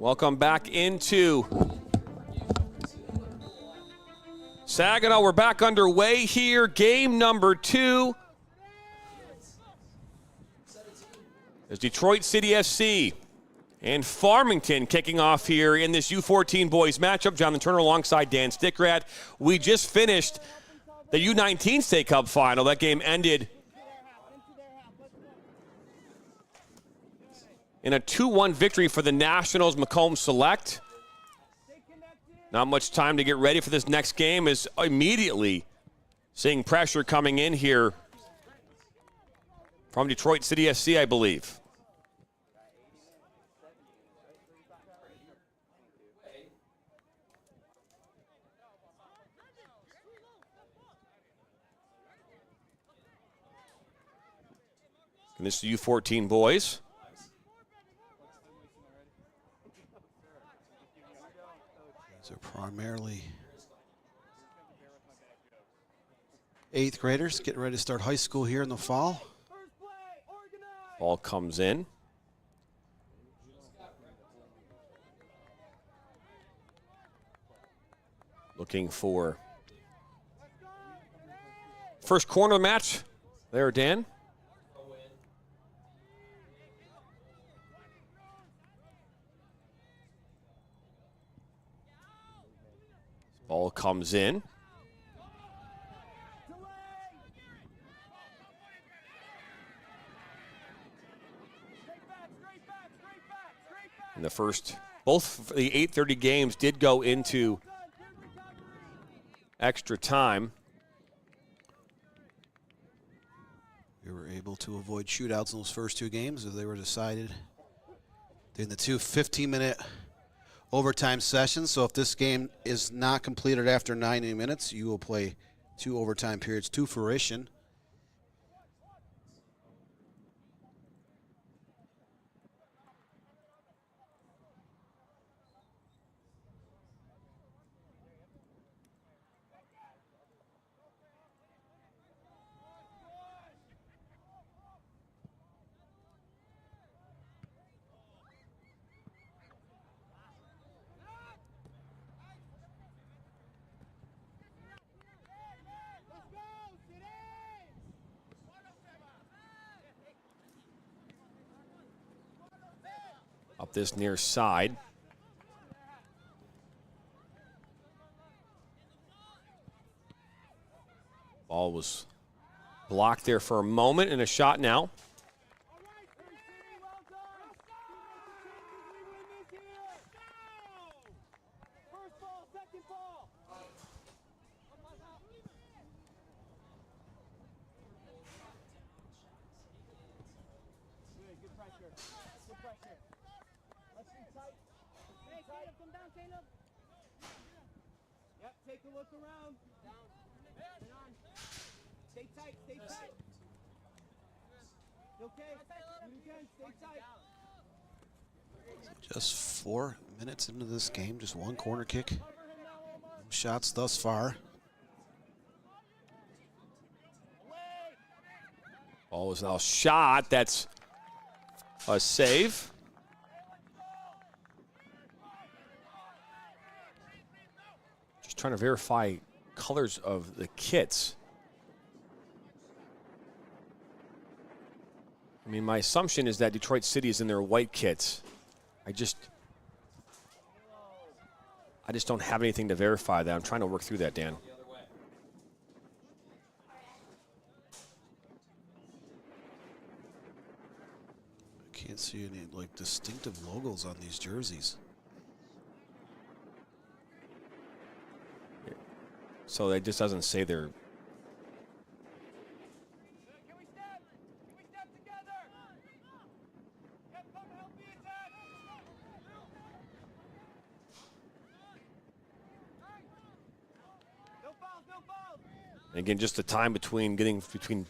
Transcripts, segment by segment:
Welcome back into Saginaw. We're back underway here. Game number 2. As Detroit City FC and Farmington kicking off here in this U14 boys matchup. Jonathan Turner alongside Dan Stickrad. We just finished the U19 State Cup final. That game ended in a 2-1 victory for the Nationals Macomb Select. Not much time to get ready for this next game, is immediately seeing pressure coming in here from Detroit City FC, I believe. And this is U14 boys. These are primarily 8th graders getting ready to start high school here in the fall. Ball comes in. Looking for first corner match there, Dan. Ball comes in. And the first, both the 8:30 games did go into extra time. We were able to avoid shootouts in those first 2 games as they were decided in the 2 15-minute overtime sessions. So if this game is not completed after 90 minutes, you will play 2 overtime periods to fruition. Up this near side. Ball was blocked there for a moment, and a shot now. Just 4 minutes into this game, just 1 corner kick. No shots thus far. Ball is now shot. That's a save. Just trying to verify colors of the kits. I mean, my assumption is that Detroit City is in their white kits. I just don't have anything to verify that. I'm trying to work through that, Dan. I can't see any like distinctive logos on these jerseys. So it just doesn't say they're. Again, just the time between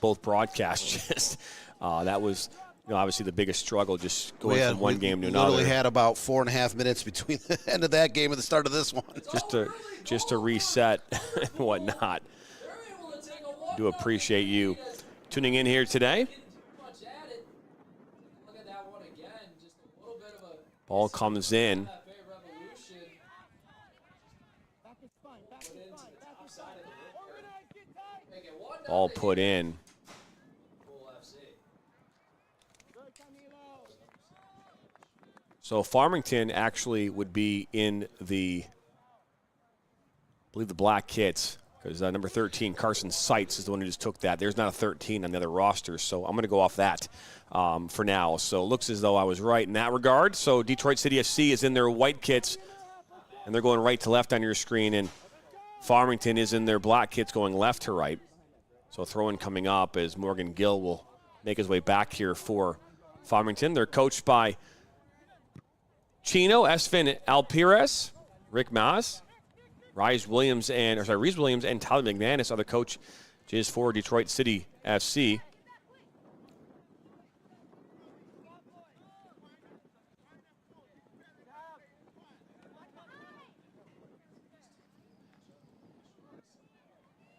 both broadcasts, just that was, obviously the biggest struggle, just going from one game to another. We literally had about 4.5 minutes between the end of that game and the start of this one. just to reset and whatnot. Do appreciate you tuning in here today. Ball comes in. Ball put in. So Farmington actually would be in the, I believe, the black kits, because number 13, Carson Seitz, is the one who just took that. There's not a 13 on the other rosters, so I'm going to go off that for now. So it looks as though I was right in that regard. So Detroit City FC is in their white kits, and they're going right to left on your screen, and Farmington is in their black kits going left to right. So throw-in coming up as Morgan Gill will make his way back here for Farmington. They're coached by Chino, Esfin Alpires, Rick Maz, Reese Williams and Tyler McManus are the coaches for Detroit City FC.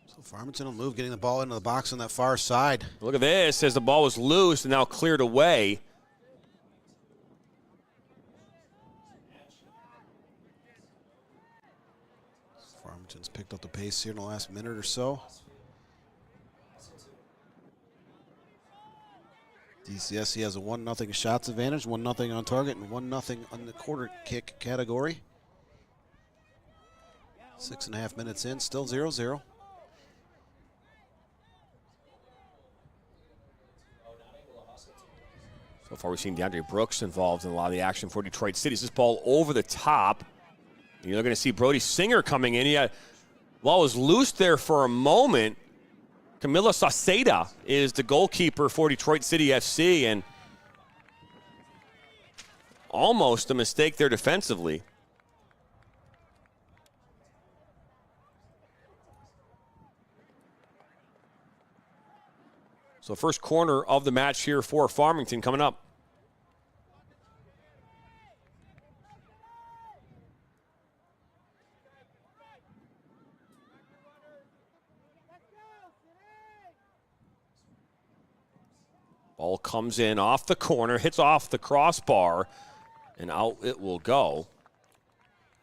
So Farmington will move, getting the ball into the box on that far side. Look at this, as the ball was loose and now cleared away. Farmington's picked up the pace here in the last minute or so. DCFC has a 1-0 shots advantage, 1-0 on target, and 1-0 on the quarter kick category. 6.5 minutes in, still 0-0. So far we've seen DeAndre Brooks involved in a lot of the action for Detroit City. This ball over the top. You're going to see Brody Singer coming in. The ball was loose there for a moment. Camila Sauceda is the goalkeeper for Detroit City FC, and almost a mistake there defensively. So first corner of the match here for Farmington coming up. Ball comes in off the corner, hits off the crossbar, and out it will go.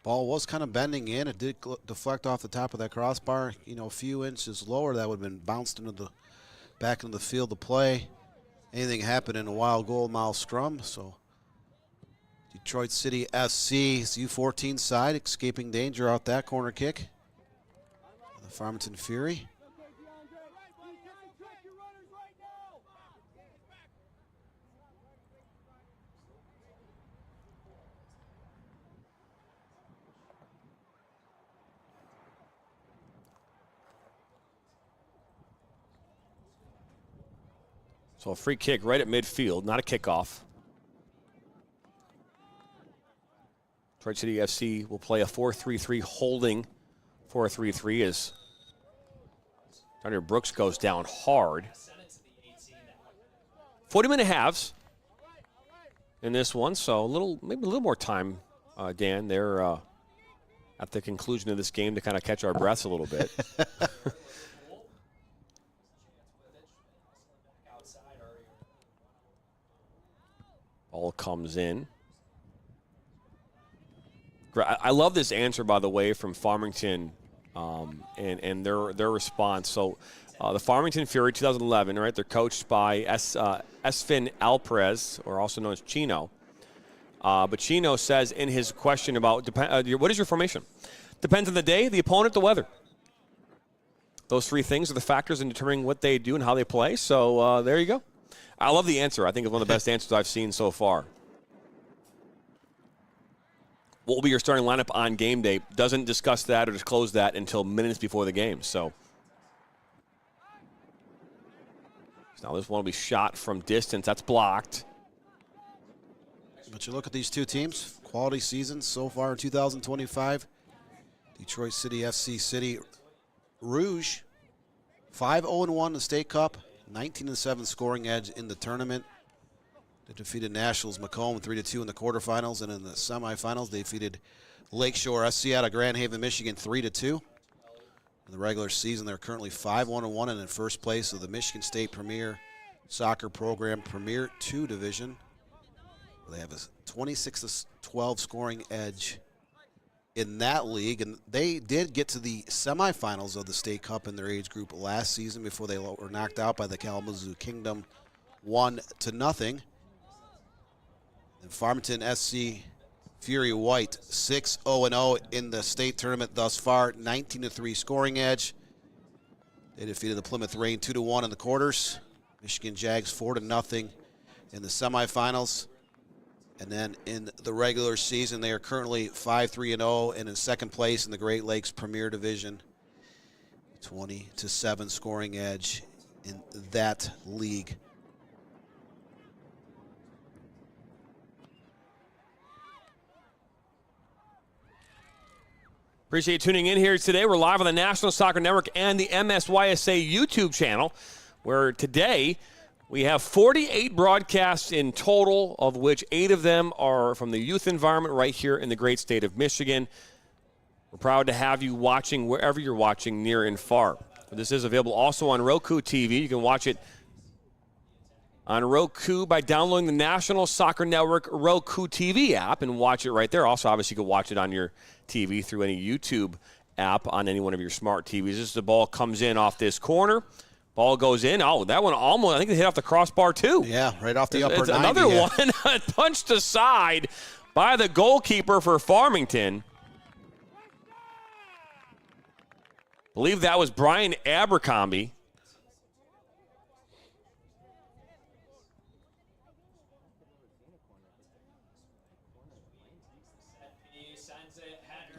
Ball was kind of bending in. It did deflect off the top of that crossbar. You know, a few inches lower, that would have been bounced into the back into the field of play. Anything happened in a wild goal mile scrum. So Detroit City SC's U14 side escaping danger out that corner kick. The Farmington Fury. So a free kick right at midfield, not a kickoff. Detroit City FC will play a 4-3-3 holding 4-3-3 as Daniel Brooks goes down hard. 40-minute halves in this one, so maybe a little more time, Dan, there at the conclusion of this game to kind of catch our breaths a little bit. Ball comes in. I love this answer, by the way, from Farmington and their response. So the Farmington Fury 2011, right? They're coached by Esfin Alpres, or also known as Chino. But Chino says in his question about what is your formation? Depends on the day, the opponent, the weather. Those three things are the factors in determining what they do and how they play. So there you go. I love the answer. I think it's one of the best answers I've seen so far. What will be your starting lineup on game day? Doesn't discuss that or disclose that until minutes before the game. So now this one will be shot from distance. That's blocked. But you look at these two teams, quality seasons so far in 2025. Detroit City FC City Rouge, 5-0-1 in the State Cup. 19-7 scoring edge in the tournament. They defeated Nationals Macomb 3-2 in the quarterfinals, and in the semifinals they defeated Lakeshore SC out of Grand Haven, Michigan 3-2. In the regular season, they're currently 5-1-1 and in first place of the Michigan State Premier Soccer Program Premier 2 division. They have a 26-12 scoring edge in that league, and they did get to the semifinals of the state cup in their age group last season before they were knocked out by the Kalamazoo Kingdom 1-0. And Farmington SC Fury White 6-0-0 in the state tournament thus far, 19-3 scoring edge. They defeated the Plymouth Rain 2-1 in the quarters. Michigan Jags 4-0 in the semifinals. And then in the regular season, they are currently 5-3-0 and in second place in the Great Lakes Premier Division. 20-7 scoring edge in that league. Appreciate tuning in here today. We're live on the National Soccer Network and the MSYSA YouTube channel, where today we have 48 broadcasts in total, of which 8 of them are from the youth environment right here in the great state of Michigan. We're proud to have you watching wherever you're watching, near and far. This is available also on Roku TV. You can watch it on Roku by downloading the National Soccer Network Roku TV app and watch it right there. Also, obviously, you can watch it on your TV through any YouTube app on any one of your smart TVs. As the ball comes in off this corner, ball goes in. Oh, that one almost, I think it hit off the crossbar too. Yeah, right off the upper 90. Another one punched aside by the goalkeeper for Farmington. I believe that was Brian Abercrombie.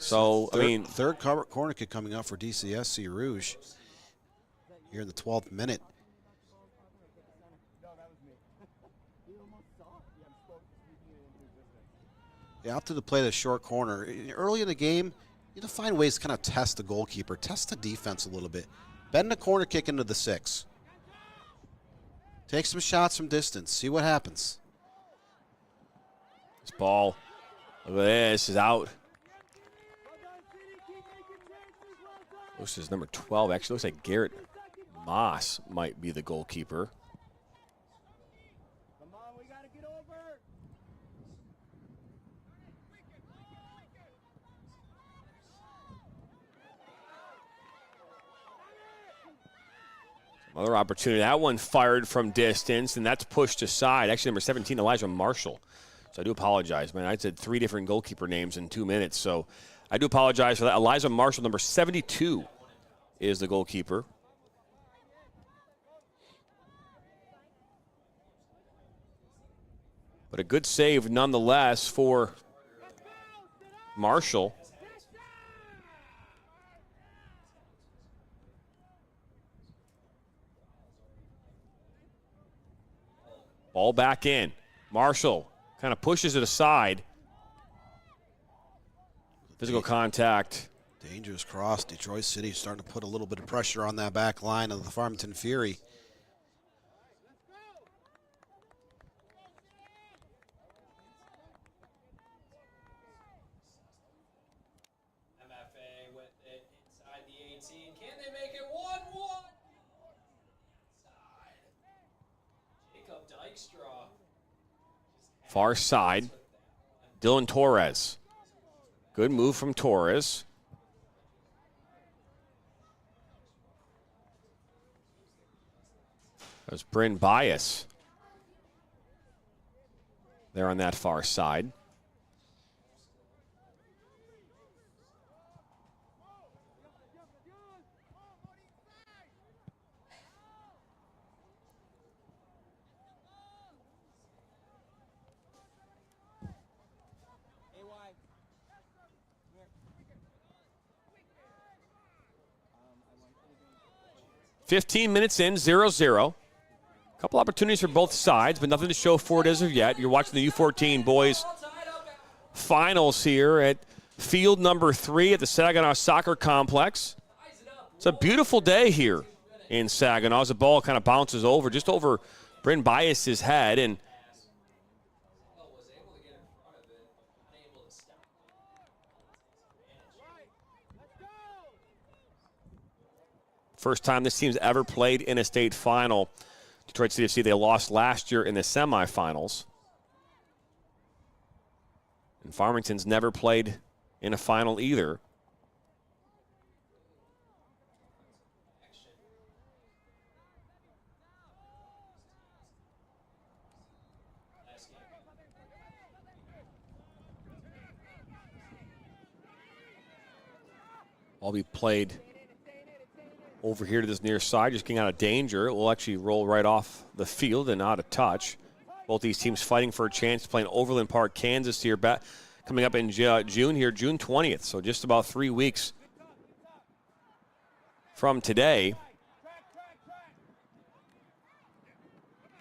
So, I mean, third corner kick coming up for DCFC Rouge here in the 12th minute. Yeah, opted to play the short corner. Early in the game, you need to find ways to kind of test the goalkeeper, test the defense a little bit. Bend the corner kick into the 6. Take some shots from distance. See what happens. This ball, look at this, is out. This is number 12. Actually, looks like Garrett Moss might be the goalkeeper. Come on, we gotta get over. Another opportunity. That one fired from distance, and that's pushed aside. Actually, number 17, Elijah Marshall. So I do apologize, man. I said 3 different goalkeeper names in 2 minutes, so I do apologize for that. Elijah Marshall, number 72, is the goalkeeper. But a good save nonetheless for Marshall. Ball back in. Marshall kind of pushes it aside. Physical contact. Dangerous cross. Detroit City starting to put a little bit of pressure on that back line of the Farmington Fury. MFA with it inside the 18. Can they make it 1-1? Side. Jacob Dykstra. Far side. Dylan Torres. Good move from Torres. That was Bryn Bias there on that far side. AY. 15 minutes in, 0-0. Couple opportunities for both sides, but nothing to show for it as of yet. You're watching the U14 boys finals here at field number 3 at the Saginaw Soccer Complex. It's a beautiful day here in Saginaw as the ball kind of bounces over, just over Bryn Bias's head, and first time this team's ever played in a state final. Detroit City FC, they lost last year in the semifinals. And Farmington's never played in a final either. Ball be played over here to this near side, just getting out of danger. It will actually roll right off the field and out of touch. Both these teams fighting for a chance to play in Overland Park, Kansas here, coming up in June here, June 20th. So just about 3 weeks from today.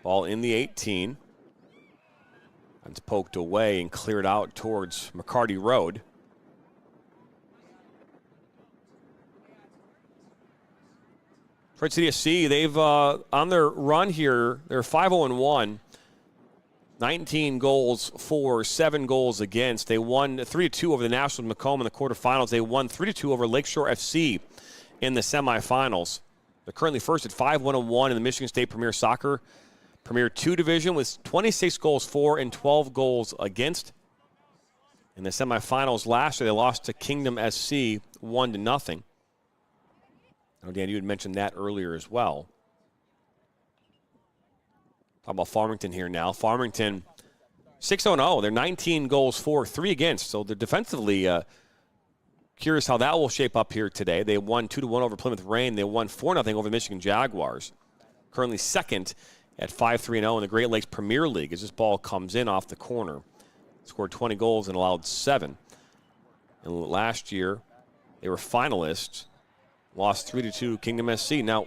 Ball in the 18. It's poked away and cleared out towards McCarty Road. Detroit City FC, they've on their run here, they're 5-0-1, 19 goals for, 7 goals against. They won 3-2 over the Nationals Macomb in the quarterfinals. They won 3-2 over Lakeshore FC in the semifinals. They're currently first at 5-1-1 in the Michigan State Premier Soccer Premier 2 division with 26 goals for and 12 goals against. In the semifinals last year, they lost to Kingdom SC 1-0. Oh, Dan, you had mentioned that earlier as well. Talk about Farmington here now. Farmington 6-0. They're 19 goals for, 3 against. So they're defensively curious how that will shape up here today. They won 2-1 over Plymouth Rain. They won 4-0 over the Michigan Jaguars. Currently second at 5-3-0 in the Great Lakes Premier League as this ball comes in off the corner. Scored 20 goals and allowed 7. And last year, they were finalists. Lost 3-2 Kingdom SC. Now,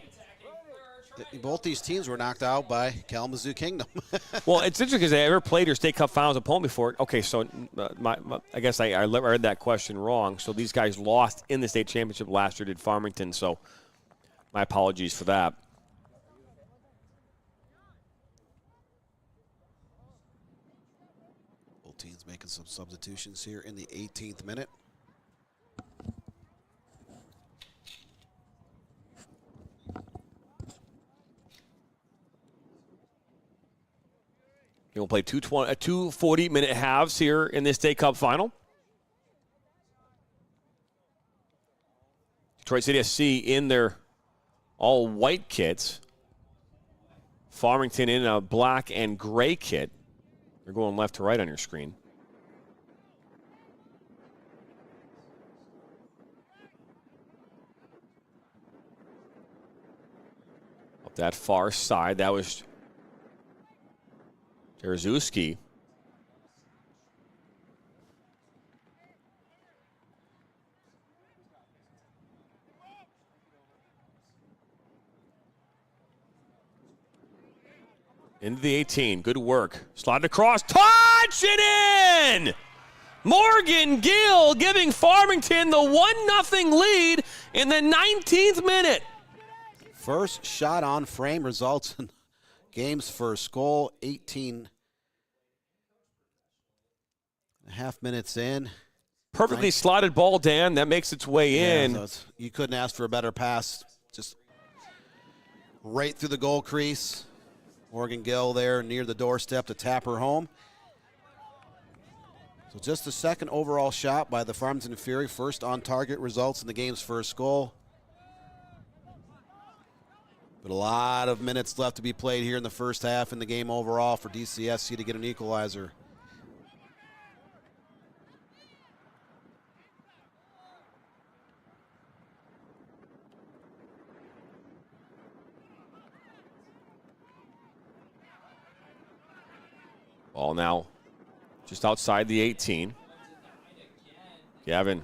both these teams were knocked out by Kalamazoo Kingdom. well, it's interesting because they ever played your state cup finals opponent before. Okay, so I guess I read that question wrong. So these guys lost in the state championship last year, did Farmington. So my apologies for that. Both teams making some substitutions here in the 18th minute. We'll play 2 40-minute halves here in this state cup final. Detroit City SC in their all-white kits. Farmington in a black and gray kit. They're going left to right on your screen. Up that far side, that was Jarzewski. Into the 18. Good work. Slide across. Touch it in! Morgan Gill giving Farmington the 1-0 lead in the 19th minute. First shot on frame results in game's first goal. 18 and a half minutes in. Perfectly slotted ball, Dan. That makes its way in. So you couldn't ask for a better pass. Just right through the goal crease. Morgan Gill there near the doorstep to tap her home. So just the second overall shot by the Farmington Fury. First on target results in the game's first goal. But a lot of minutes left to be played here in the first half in the game overall for DCFC to get an equalizer. Ball now just outside the 18. Gavin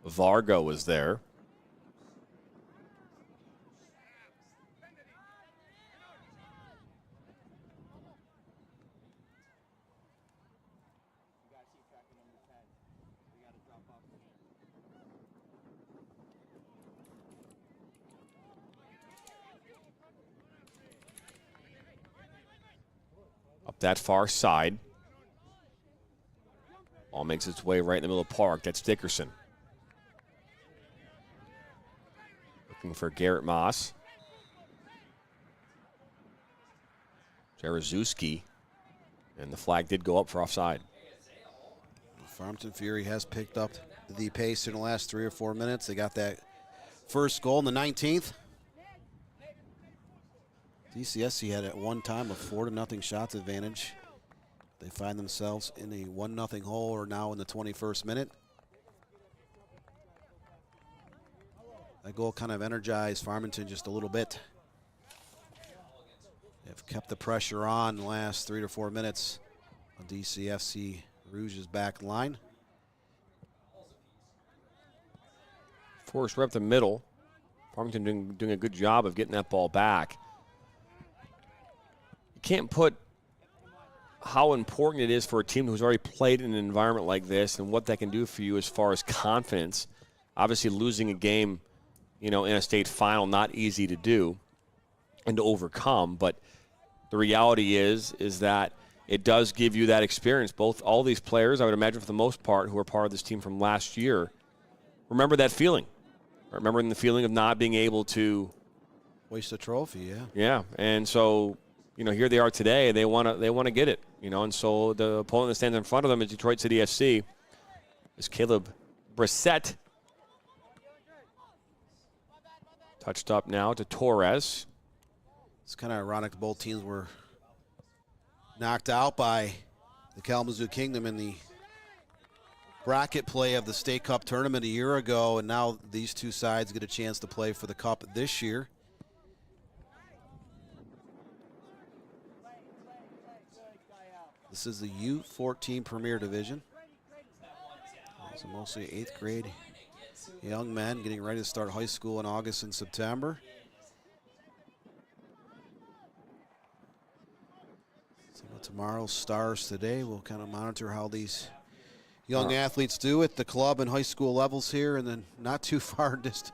Vargo was there. Up that far side. Ball makes its way right in the middle of the park. That's Dickerson. Looking for Garrett Moss. Jarzewski. And the flag did go up for offside. Farmington Fury has picked up the pace in the last 3 or 4 minutes. They got that first goal in the 19th. DCFC had at one time a 4-0 shots advantage. They find themselves in a 1-0 hole, or now in the 21st minute. That goal kind of energized Farmington just a little bit. They've kept the pressure on the last 3 to 4 minutes on DCFC Rouge's back line. Forrest right up the middle. Farmington doing a good job of getting that ball back. You can't put how important it is for a team who's already played in an environment like this and what that can do for you as far as confidence. Obviously, losing a game, in a state final, not easy to do and to overcome. But the reality is that it does give you that experience. All these players, I would imagine for the most part, who are part of this team from last year, remember that feeling. Remembering the feeling of not being able to waste a trophy, yeah. Yeah, and so, here they are today. They want to get it, and so the opponent that stands in front of them is Detroit City FC. Is Caleb Brissett. Touched up now to Torres. It's kind of ironic both teams were knocked out by the Kalamazoo Kingdom in the bracket play of the State Cup tournament a year ago, and now these two sides get a chance to play for the Cup this year. This is the U14 Premier Division. It's mostly 8th grade young men getting ready to start high school in August and September. Some of tomorrow's stars today. We'll kind of monitor how these young athletes do at the club and high school levels here in the not too far distant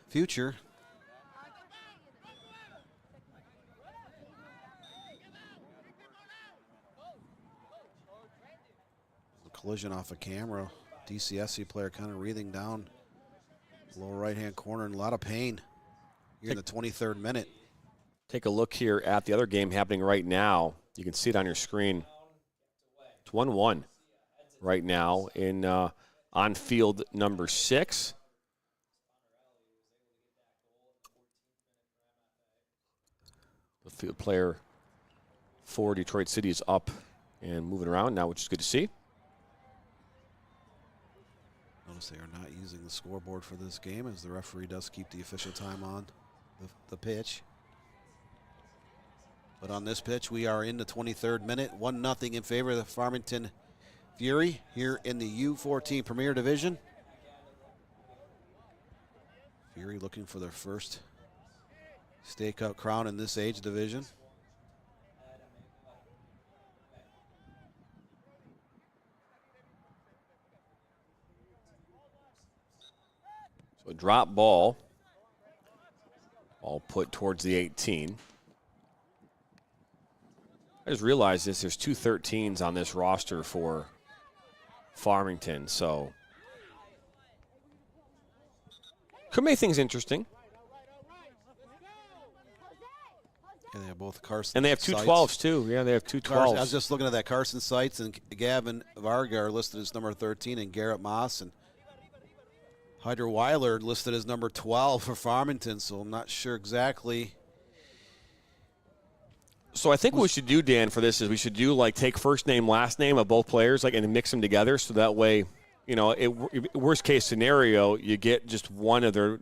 future. A collision off a camera. DCFC player kind of wreathing down lower right-hand corner in a lot of pain here in the 23rd minute. Take a look here at the other game happening right now. You can see it on your screen. It's 1-1 right now in on field number 6. The field player for Detroit City is up and moving around now, which is good to see. Notice they are not using the scoreboard for this game, as the referee does keep the official time on the pitch. But on this pitch, we are in the 23rd minute, 1-0 in favor of the Farmington Fury here in the U14 Premier Division. Fury looking for their first State Cup crown in this age division. So a drop ball, all put towards the 18. I just realized this, there's 2 13s on this roster for Farmington, so could make things interesting. Yeah, they have both Carson and they have 2 12s too. Yeah, they have 2 12s. I was just looking at that. Carson Seitz and Gavin Varga are listed as number 13, and Garrett Moss and Hyder Weiler listed as number 12 for Farmington, so I'm not sure exactly. So I think what we should do, Dan, for this is we should do take first name, last name of both players, and mix them together, so that way, worst case scenario, you get just one of their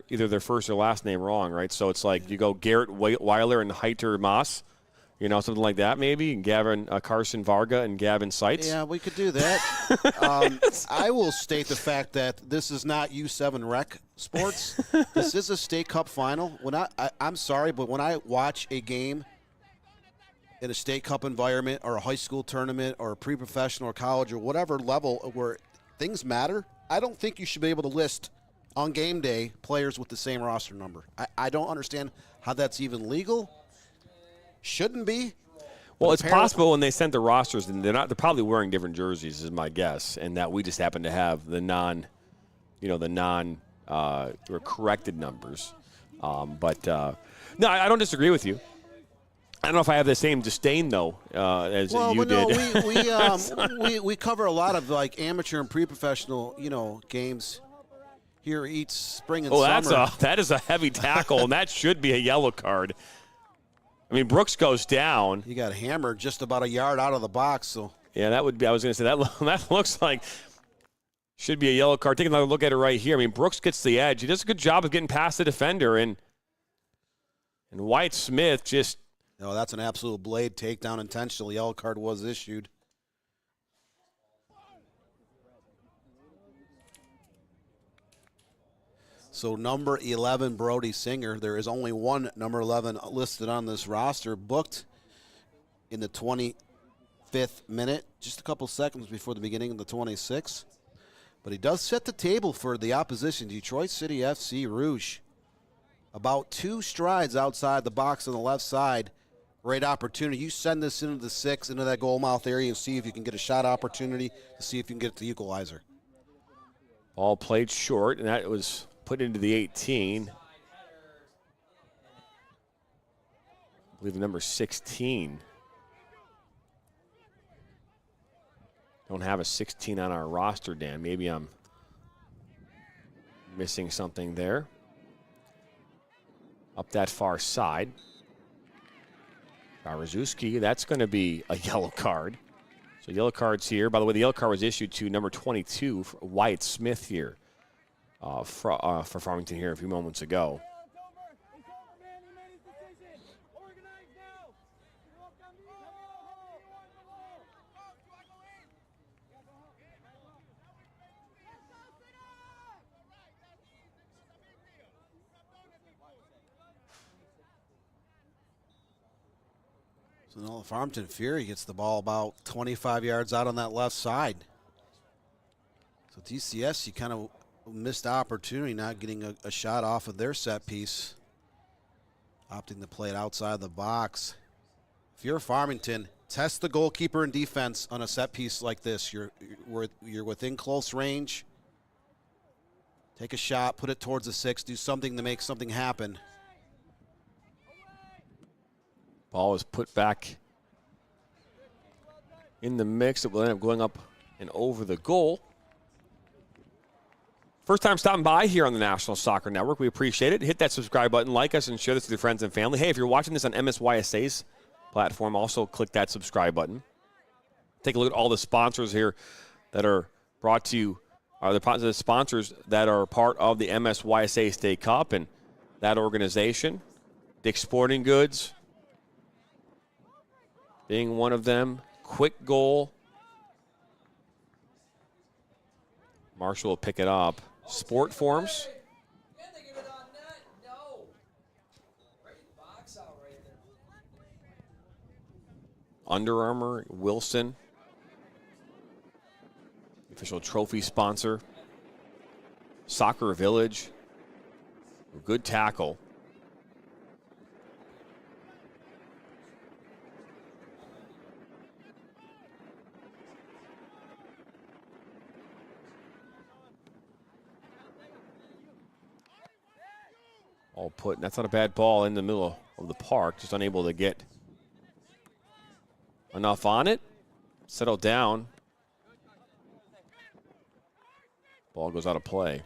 either their first or last name wrong, right? So it's you go Garrett Weiler and Hyder Moss, something like that maybe, and Gavin Carson Varga and Gavin Seitz. Yeah, we could do that. I will state the fact that this is not U7 rec sports. This is a State Cup final. When I'm sorry, but when I watch a game in a State Cup environment or a high school tournament or a pre-professional or college or whatever level where things matter, I don't think you should be able to list on game day players with the same roster number. I don't understand how that's even legal. Shouldn't be. Well, it's possible when they sent the rosters, and they're probably wearing different jerseys, is my guess, and that we just happen to have the or corrected numbers. No, I don't disagree with you. I don't know if I have the same disdain, though, as you no, did. we cover a lot of like amateur and pre-professional, games here each spring and summer. That is a heavy tackle, and that should be a yellow card. I mean, Brooks goes down. He got hammered just about a yard out of the box. So yeah, that would be. I was going to say that looks like should be a yellow card. Take another look at it right here. I mean, Brooks gets the edge. He does a good job of getting past the defender, and White Smith just. No, that's an absolute blade takedown. Intentional yellow card was issued. So number 11, Brody Singer. There is only one number 11 listed on this roster, booked in the 25th minute, just a couple seconds before the beginning of the 26th. But he does set the table for the opposition, Detroit City FC Rouge. About 2 strides outside the box on the left side. Great opportunity. You send this into the 6, into that goal mouth area, and see if you can get a shot opportunity to see if you can get the equalizer. Ball played short, and that was put into the 18. I believe number 16. Don't have a 16 on our roster, Dan. Maybe I'm missing something there. Up that far side. Jarzewski, that's going to be a yellow card. So yellow cards here. By the way, the yellow card was issued to number 22, Wyatt Smith here for Farmington here a few moments ago. So now the Farmington Fury gets the ball about 25 yards out on that left side. So DCFC kind of missed opportunity, not getting a shot off of their set piece, opting to play it outside the box. If you're Farmington, test the goalkeeper and defense on a set piece like this. You're within close range. Take a shot, put it towards the 6, do something to make something happen. Ball is put back in the mix. It will end up going up and over the goal. First time stopping by here on the National Soccer Network. We appreciate it. Hit that subscribe button, like us, and share this with your friends and family. Hey, if you're watching this on MSYSA's platform, also click that subscribe button. Take a look at all the sponsors here that are brought to you, the sponsors that are part of the MSYSA State Cup and that organization. Dick's Sporting Goods being one of them. Quick Goal. Marshall will pick it up. Sport Forms. Can they get it on net? No. Great box out right there. Under Armour, Wilson. Official trophy sponsor. Soccer Village. Good tackle. All put, that's not a bad ball in the middle of the park, just unable to get enough on it. Settle down. Ball goes out of play.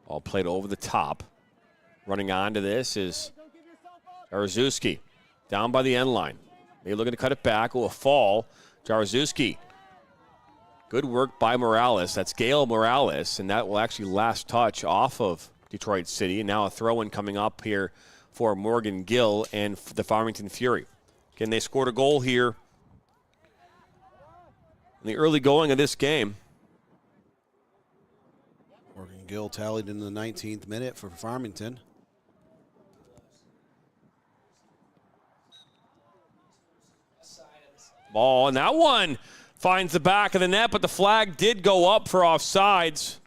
All played over the top. Running onto this is Jarzewski. Down by the end line. Maybe looking to cut it back. Oh, a fall. Jarzewski. Good work by Morales. That's Gail Morales, and that will actually last touch off of Detroit City. And now a throw-in coming up here for Morgan Gill and the Farmington Fury. Again, they scored a goal here in the early going of this game. Morgan Gill tallied in the 19th minute for Farmington. Ball, and that one finds the back of the net, but the flag did go up for offsides.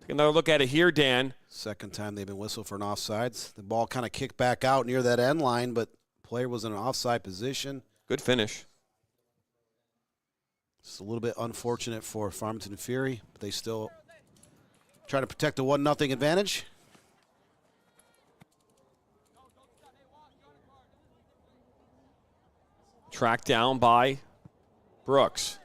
Take another look at it here, Dan. Second time they've been whistled for an offsides. The ball kind of kicked back out near that end line, but player was in an offside position. Good finish. It's a little bit unfortunate for Farmington Fury, but they still try to protect a 1-0 advantage. Tracked down by Brooks.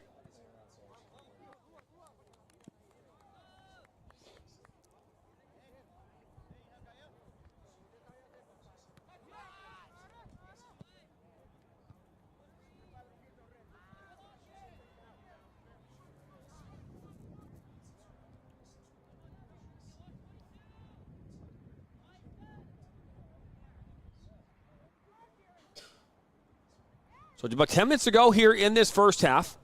So it's about 10 minutes to go here in this first half.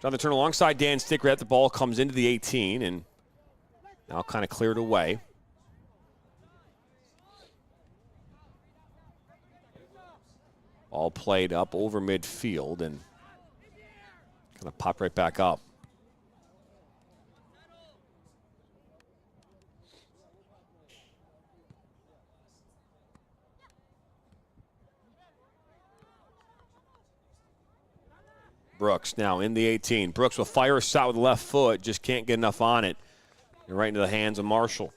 Jonathan Turner alongside Dan Stickrat. The ball comes into the 18 and now kind of cleared away. All played up over midfield and kind of popped right back up. Brooks now in the 18. Brooks will fire a shot with the left foot, just can't get enough on it. And right into the hands of Marshall.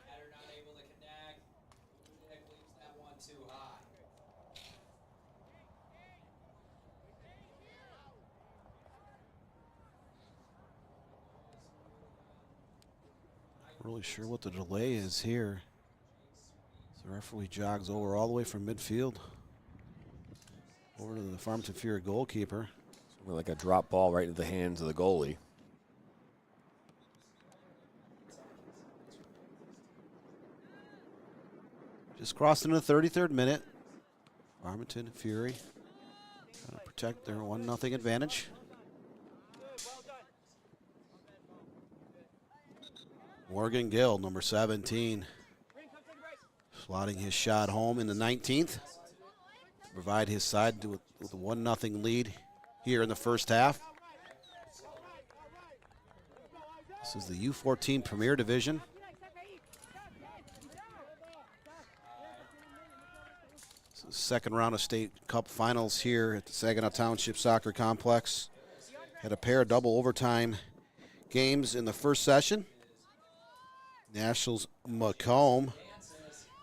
Header not able to connect. Nick leaves that one too high. Really sure what the delay is here. The referee jogs over all the way from midfield over to the Farmington Fury goalkeeper. Like a drop ball right into the hands of the goalie. Just crossed into the 33rd minute. Farmington Fury trying to protect their 1-0 advantage. Morgan Gill, number 17, slotting his shot home in the 19th to provide his side with a 1-0 lead here in the first half. This is the U14 Premier Division. This is the second round of State Cup Finals here at the Saginaw Township Soccer Complex. Had a pair of double overtime games in the first session. Nationals Macomb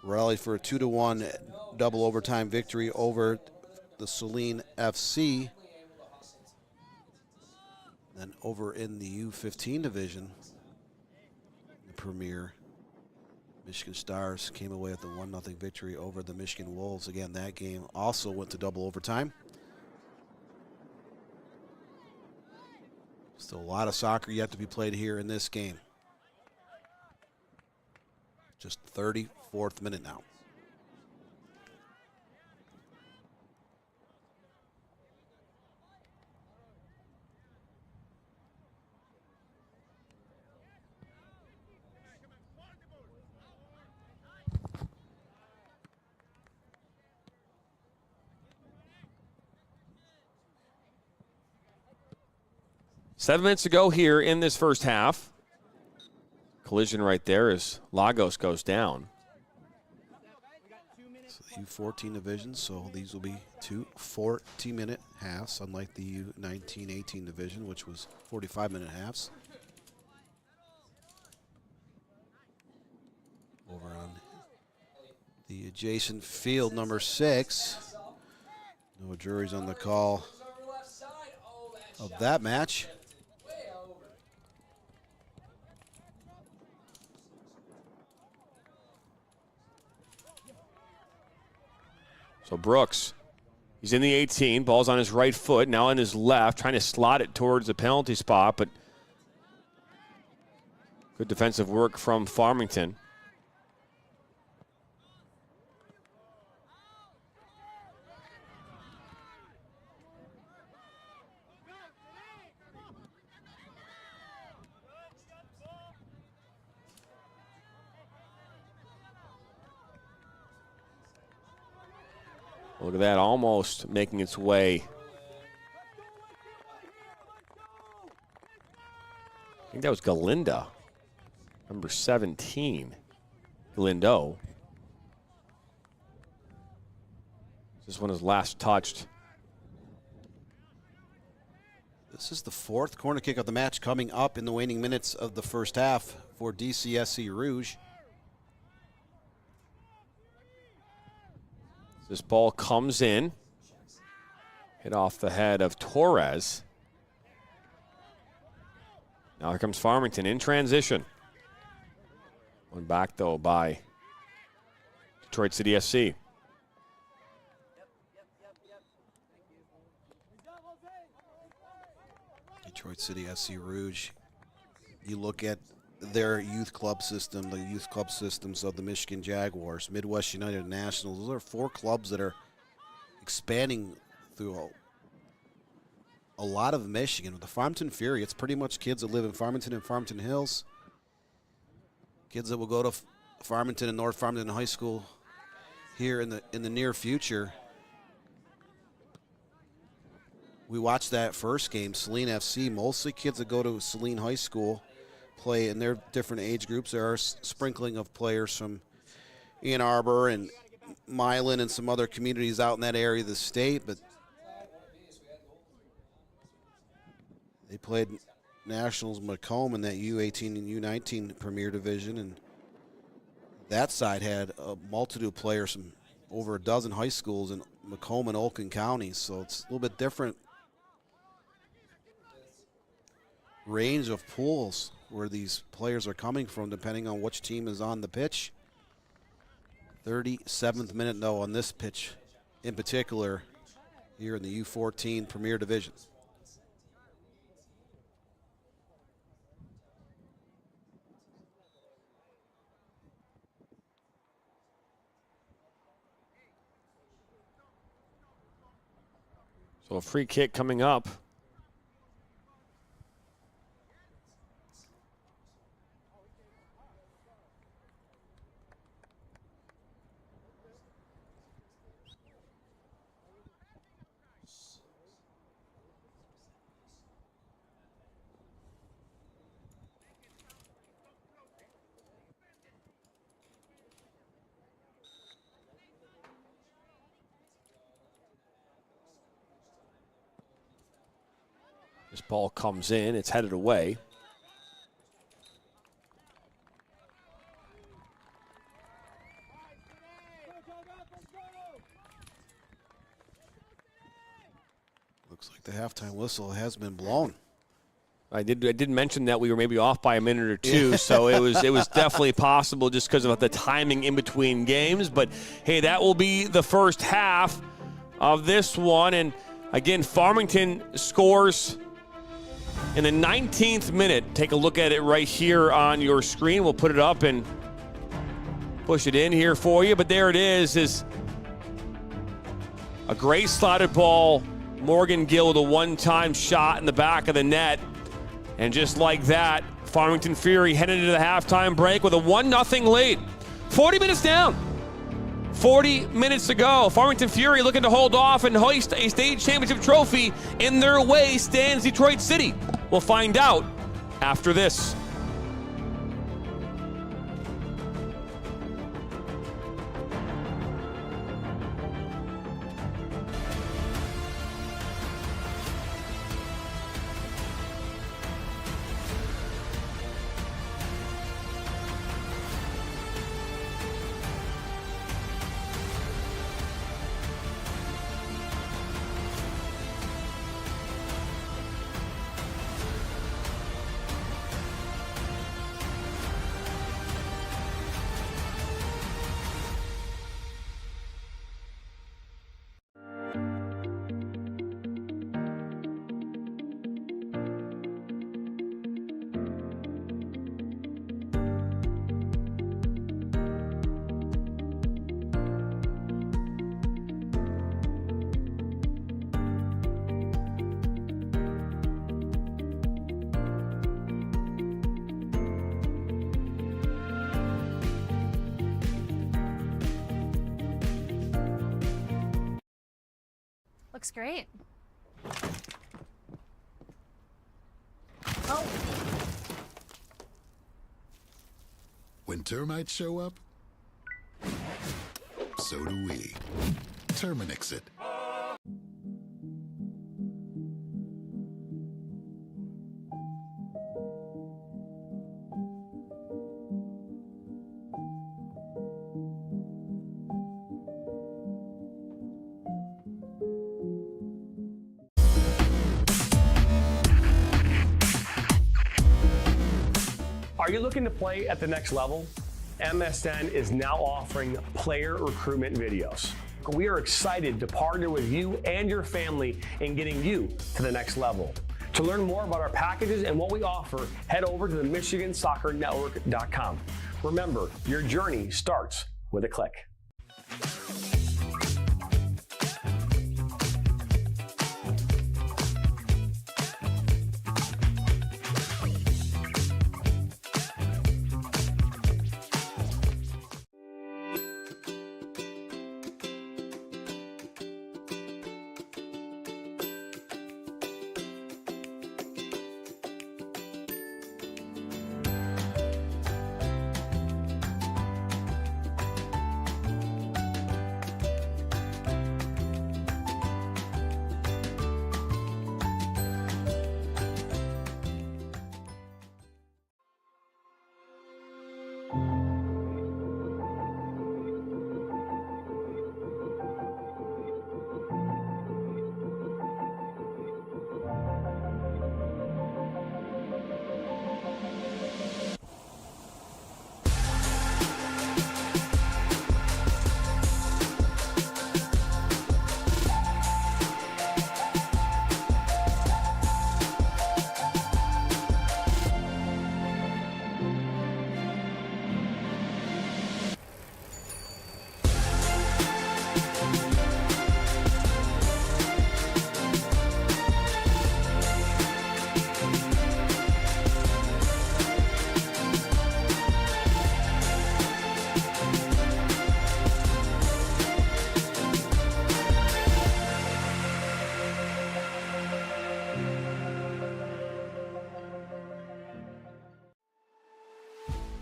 rallied for a 2-1 double overtime victory over the Saline FC. Then over in the U15 division, the Premier, Michigan Stars came away with the 1-0 victory over the Michigan Wolves. Again, that game also went to double overtime. Still a lot of soccer yet to be played here in this game. Just 34th minute now. Seven minutes to go here in this first half. Collision right there as Lagos goes down. So the U14 division, so these will be two 40-minute halves, unlike the U19-18 division, which was 45-minute halves. Over on the adjacent field, number 6. No juries on the call of that match. So Brooks, he's in the 18. Ball's on his right foot, now on his left, trying to slot it towards the penalty spot, but good defensive work from Farmington. Look at that, almost making its way. I think that was Galinda, number 17. Galindo. This one is last touched. This is the fourth corner kick of the match coming up in the waning minutes of the first half for DCFC Rouge. This ball comes in, hit off the head of Torres. Now here comes Farmington in transition. One back though by Detroit City SC. Detroit City SC Rouge, you look at their youth club system, the youth club systems of the Michigan Jaguars, Midwest United Nationals. Those are 4 clubs that are expanding through a lot of Michigan. With the Farmington Fury, it's pretty much kids that live in Farmington and Farmington Hills. Kids that will go to Farmington and North Farmington High School here in the near future. We watched that first game, Saline FC. Mostly kids that go to Saline High School play in their different age groups. There are sprinkling of players from Ann Arbor and Milan and some other communities out in that area of the state, but they played Nationals Macomb in that U18 and U19 Premier Division, and that side had a multitude of players from over a dozen high schools in Macomb and Olkin counties, so it's a little bit different range of pools where these players are coming from depending on which team is on the pitch. 37th minute though on this pitch in particular here in the U14 Premier Division. So a free kick coming up. This ball comes in, it's headed away. Looks like the halftime whistle has been blown. I did mention that we were maybe off by a minute or two, so it was definitely possible just because of the timing in between games. But hey, that will be the first half of this one. And again, Farmington scores in the 19th minute. Take a look at it right here on your screen. We'll put it up and push it in here for you. But there it is a great slotted ball. Morgan Gill with a one-time shot in the back of the net. And just like that, Farmington Fury headed into the halftime break with a 1-0 lead. 40 minutes down. 40 minutes to go. Farmington Fury looking to hold off and hoist a state championship trophy. In their way stands Detroit City. We'll find out after this. Looks great. When termites show up, so do we. Terminix it. Are you looking to play at the next level? MSN is now offering player recruitment videos. We are excited to partner with you and your family in getting you to the next level. To learn more about our packages and what we offer, head over to the MichiganSoccerNetwork.com. Remember, your journey starts with a click.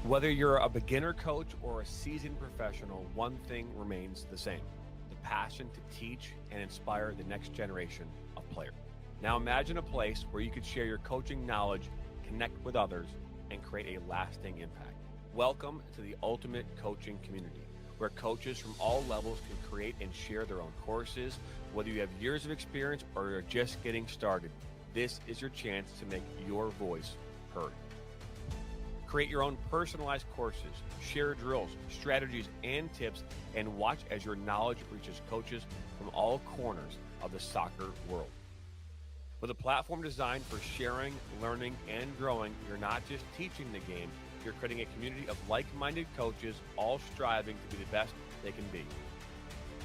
Whether you're a beginner coach or a seasoned professional, one thing remains the same: the passion to teach and inspire the next generation of players. Now imagine a place where you could share your coaching knowledge, connect with others, and create a lasting impact. Welcome to the ultimate coaching community, where coaches from all levels can create and share their own courses. Whether you have years of experience or you're just getting started, this is your chance to make your voice heard. Create your own personalized courses, share drills, strategies, and tips, and watch as your knowledge reaches coaches from all corners of the soccer world. With a platform designed for sharing, learning, and growing, you're not just teaching the game, you're creating a community of like-minded coaches, all striving to be the best they can be.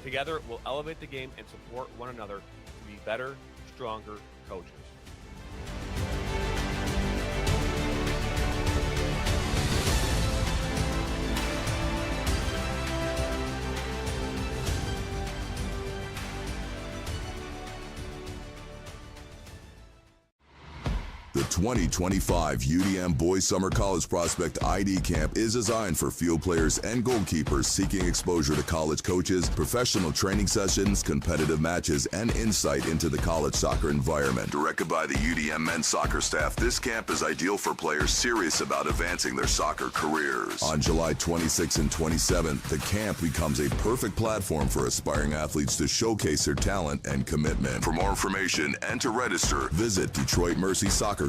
Together, we'll elevate the game and support one another to be better, stronger coaches. The 2025 UDM Boys Summer College Prospect ID Camp is designed for field players and goalkeepers seeking exposure to college coaches, professional training sessions, competitive matches, and insight into the college soccer environment. Directed by the UDM men's soccer staff, this camp is ideal for players serious about advancing their soccer careers. On July 26th and 27th, the camp becomes a perfect platform for aspiring athletes to showcase their talent and commitment. For more information and to register, visit DetroitMercySoccerCamps.com.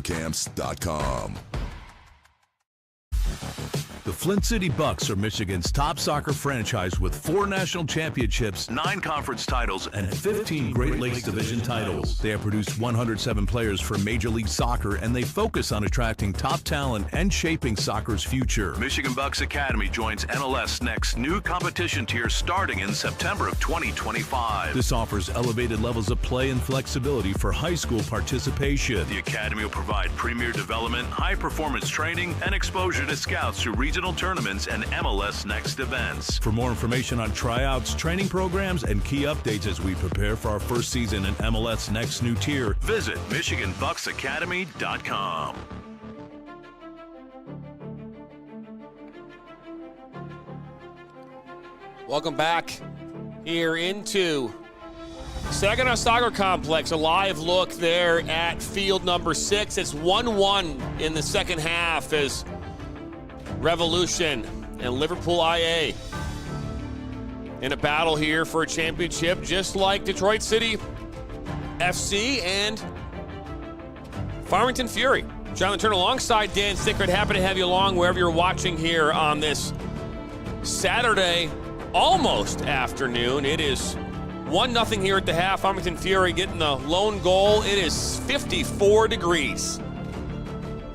The Flint City Bucks are Michigan's top soccer franchise with 4 national championships, 9 conference titles, and 15 Great Lakes Division titles. They have produced 107 players for Major League Soccer, and they focus on attracting top talent and shaping soccer's future. Michigan Bucks Academy joins NLS Next new competition tier starting in September of 2025. This offers elevated levels of play and flexibility for high school participation. The Academy will provide premier development, high-performance training, and exposure to scouts through regional regional tournaments and MLS Next events. For more information on tryouts, training programs, and key updates as we prepare for our first season in MLS Next new tier, visit MichiganBucksAcademy.com. Welcome back here into Saginaw Soccer Complex. A live look there at field number 6. It's 1-1 in the second half as Revolution and Liverpool IA in a battle here for a championship, just like Detroit City FC and Farmington Fury. Jonathan Turner alongside Dan Stickert. Happy to have you along wherever you're watching here on this Saturday almost afternoon. It is 1-0 here at the half. Farmington Fury getting the lone goal. It is 54 degrees.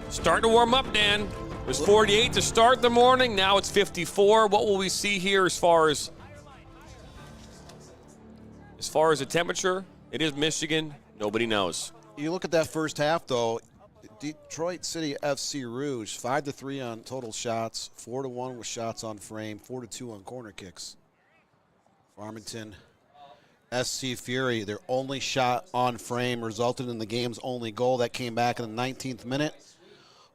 Starting to warm up, Dan. It was 48 to start the morning. Now it's 54. What will we see here as far as the temperature? It is Michigan. Nobody knows. You look at that first half, though. Detroit City FC Rouge, 5-3 on total shots, 4-1 with shots on frame, 4-2 on corner kicks. Farmington SC Fury, their only shot on frame resulted in the game's only goal. That came back in the 19th minute.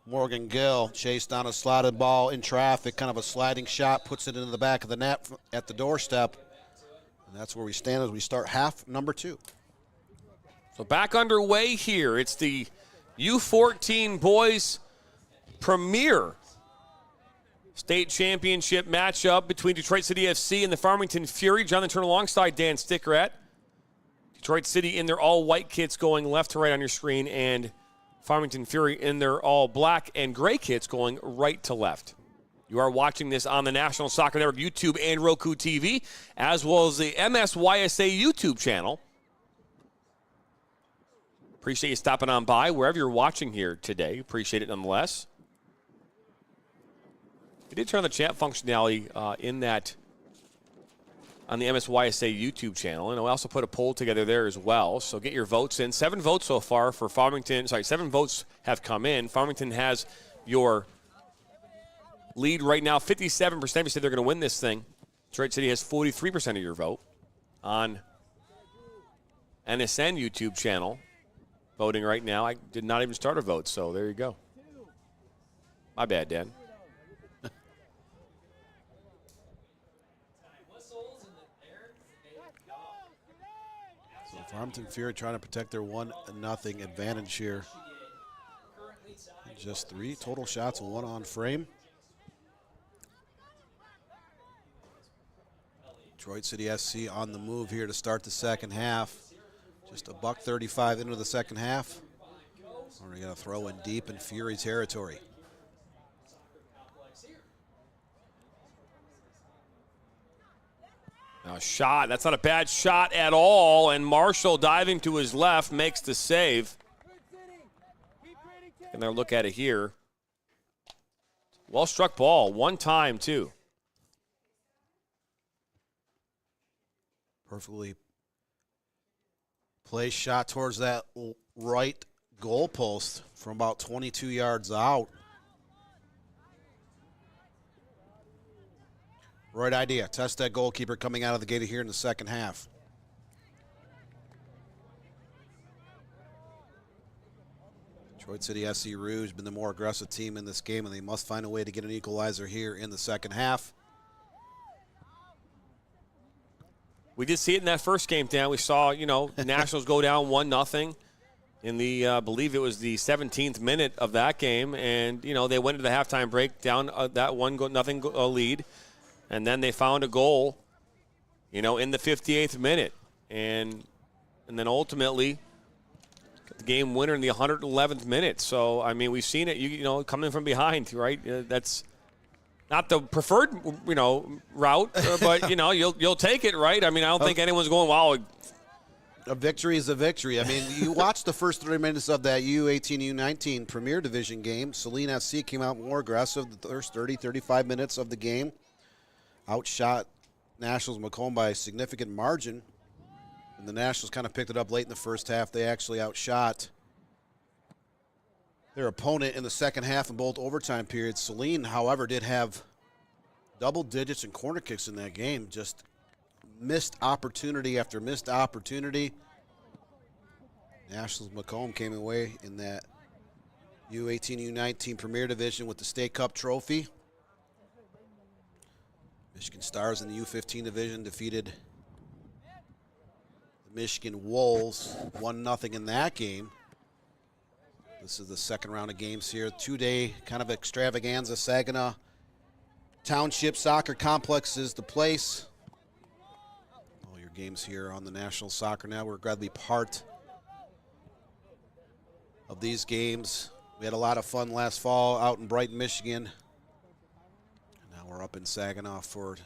Morgan Gill chased down a slotted ball in traffic, kind of a sliding shot, puts it into the back of the net at the doorstep. And that's where we stand as we start half number 2. So back underway here. It's the U14 boys premier state championship matchup between Detroit City FC and the Farmington Fury. Jonathan Turner alongside Dan Stickert. Detroit City in their all-white kits going left to right on your screen, and Farmington Fury in their all-black and gray kits going right to left. You are watching this on the National Soccer Network YouTube and Roku TV, as well as the MSYSA YouTube channel. Appreciate you stopping on by wherever you're watching here today. Appreciate it nonetheless. We did turn on the chat functionality on the MSYSA YouTube channel, and we also put a poll together there as well. So get your votes in. 7 votes so far for Farmington. 7 votes have come in. Farmington has your lead right now. 57% you say they're going to win this thing. Detroit City has 43% of your vote on NSN YouTube channel. Voting right now. I did not even start a vote, so there you go. My bad, Dan. So Farmington Fury trying to protect their 1-0 advantage here. Just 3 total shots and 1 on frame. Detroit City SC on the move here to start the second half. Just $1:35 into the second half. We're going to throw in deep in Fury territory. Now a shot. That's not a bad shot at all. And Marshall diving to his left makes the save. And they'll look at it here. Well struck ball. One time, too. Perfectly placed shot towards that right goal post from about 22 yards out. Right idea. Test that goalkeeper coming out of the gate here in the second half. Detroit City SC Rouge been the more aggressive team in this game, and they must find a way to get an equalizer here in the second half. We did see it in that first game, Dan. We saw, the Nationals go down 1-0 in the, I believe it was the 17th minute of that game. And, they went into the halftime break down that 1-0 lead. And then they found a goal, in the 58th minute. And then ultimately, the game winner in the 111th minute. So, I mean, we've seen it, coming from behind, right? That's not the preferred, route, but, you'll take it, right? I mean, I don't think anyone's going, wow. A victory is a victory. I mean, you watch the first 30 minutes of that U18, U19 Premier Division game. Saline SC came out more aggressive the first 30, 35 minutes of the game. Outshot Nationals Macomb by a significant margin. And the Nationals kind of picked it up late in the first half. They actually outshot their opponent in the second half in both overtime periods. Saline, however, did have double digits in corner kicks in that game. Just missed opportunity after missed opportunity. Nationals Macomb came away in that U18, U19 Premier Division with the State Cup trophy. Michigan Stars in the U15 division defeated the Michigan Wolves 1-0 in that game. This is the second round of games here. Two-day kind of extravaganza. Saginaw Township Soccer Complex is the place. All your games here on the National Soccer Network. Glad to be part of these games. We had a lot of fun last fall out in Brighton, Michigan. Now we're up in Saginaw for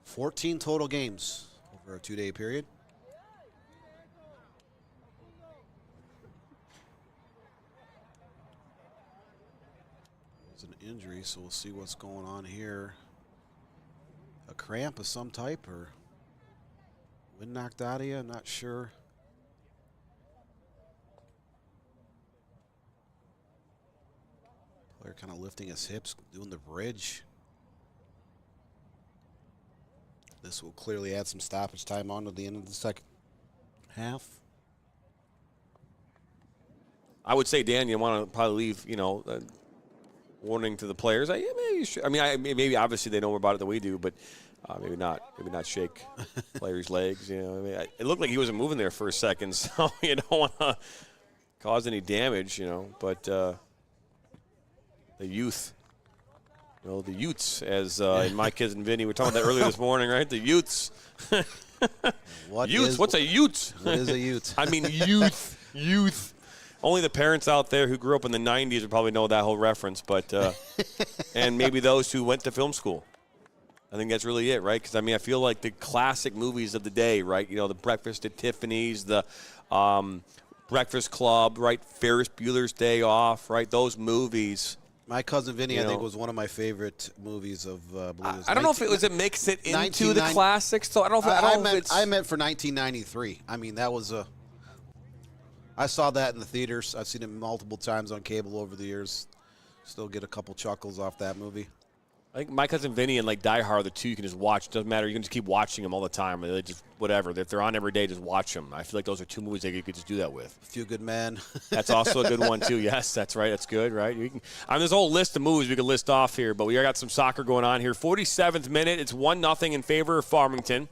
14 total games over a two-day period. It's an injury, so we'll see what's going on here. A cramp of some type or wind knocked out of you, I'm not sure. Player kind of lifting his hips, doing the bridge. This will clearly add some stoppage time on to the end of the second half. I would say, Dan, you want to probably leave, warning to the players. Maybe you should. Maybe obviously they know more about it than we do, but maybe not. Maybe not shake players' legs. It looked like he wasn't moving there for a second, so you don't want to cause any damage. But the youth, the Utes, as in my kids and Vinny, we were talking about that earlier this morning, right? The Utes. What's a Ute? What is a Ute? Youth. Only the parents out there who grew up in the 90s would probably know that whole reference, but and maybe those who went to film school. I think that's really it, right? Because, I feel like the classic movies of the day, right? The Breakfast at Tiffany's, the Breakfast Club, right? Ferris Bueller's Day Off, right? Those movies. My Cousin Vinny, I think, was one of my favorite movies of I don't know if it makes it into the classics. So I don't know if I meant for 1993. That was I saw that in the theaters. I've seen it multiple times on cable over the years. Still get a couple chuckles off that movie. I think My Cousin Vinny and Die Hard are the two you can just watch. Doesn't matter. You can just keep watching them all the time. They just whatever. If they're on every day, just watch them. I feel like those are two movies that you could just do that with. A Few Good Men. That's also a good one too. Yes, that's right. That's good, right? There's a whole list of movies we could list off here, but we got some soccer going on here. 47th minute. It's 1-0 in favor of Farmington.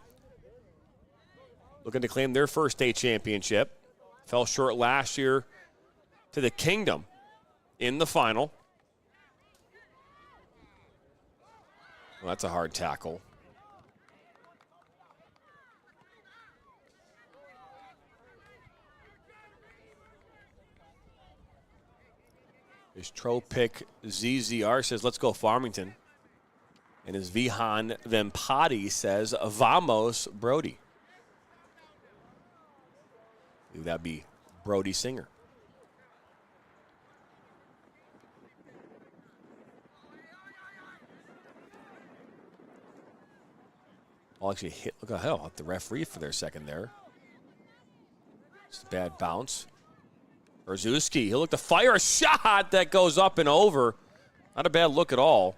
Looking to claim their first state championship. Fell short last year to the Kingdom in the final. Well, that's a hard tackle. His Tropic ZZR says, let's go Farmington. And his Vihan Vempati says, vamos Brody. That'd be Brody Singer. I'll actually hit. Look at hell, the referee for their second there. It's a bad bounce. Brzezinski, he'll look to fire a shot that goes up and over. Not a bad look at all.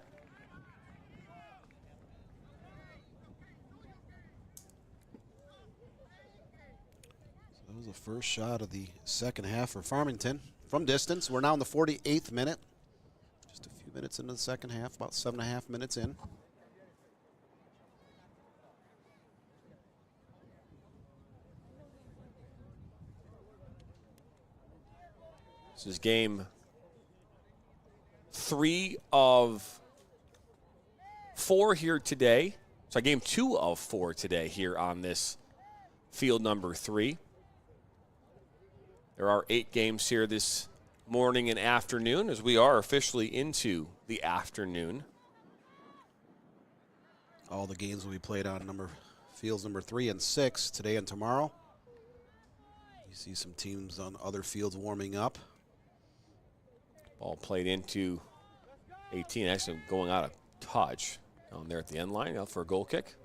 That was the first shot of the second half for Farmington from distance. We're now in the 48th minute. Just a few minutes into the second half, about 7.5 minutes in. This is game 3 of 4 here today. So game 2 of 4 today here on this field number 3. There are 8 games here this morning and afternoon as we are officially into the afternoon. All the games will be played on fields number 3 and 6 today and tomorrow. You see some teams on other fields warming up. Ball played into 18, actually going out of touch down there at the end line, out for a goal kick.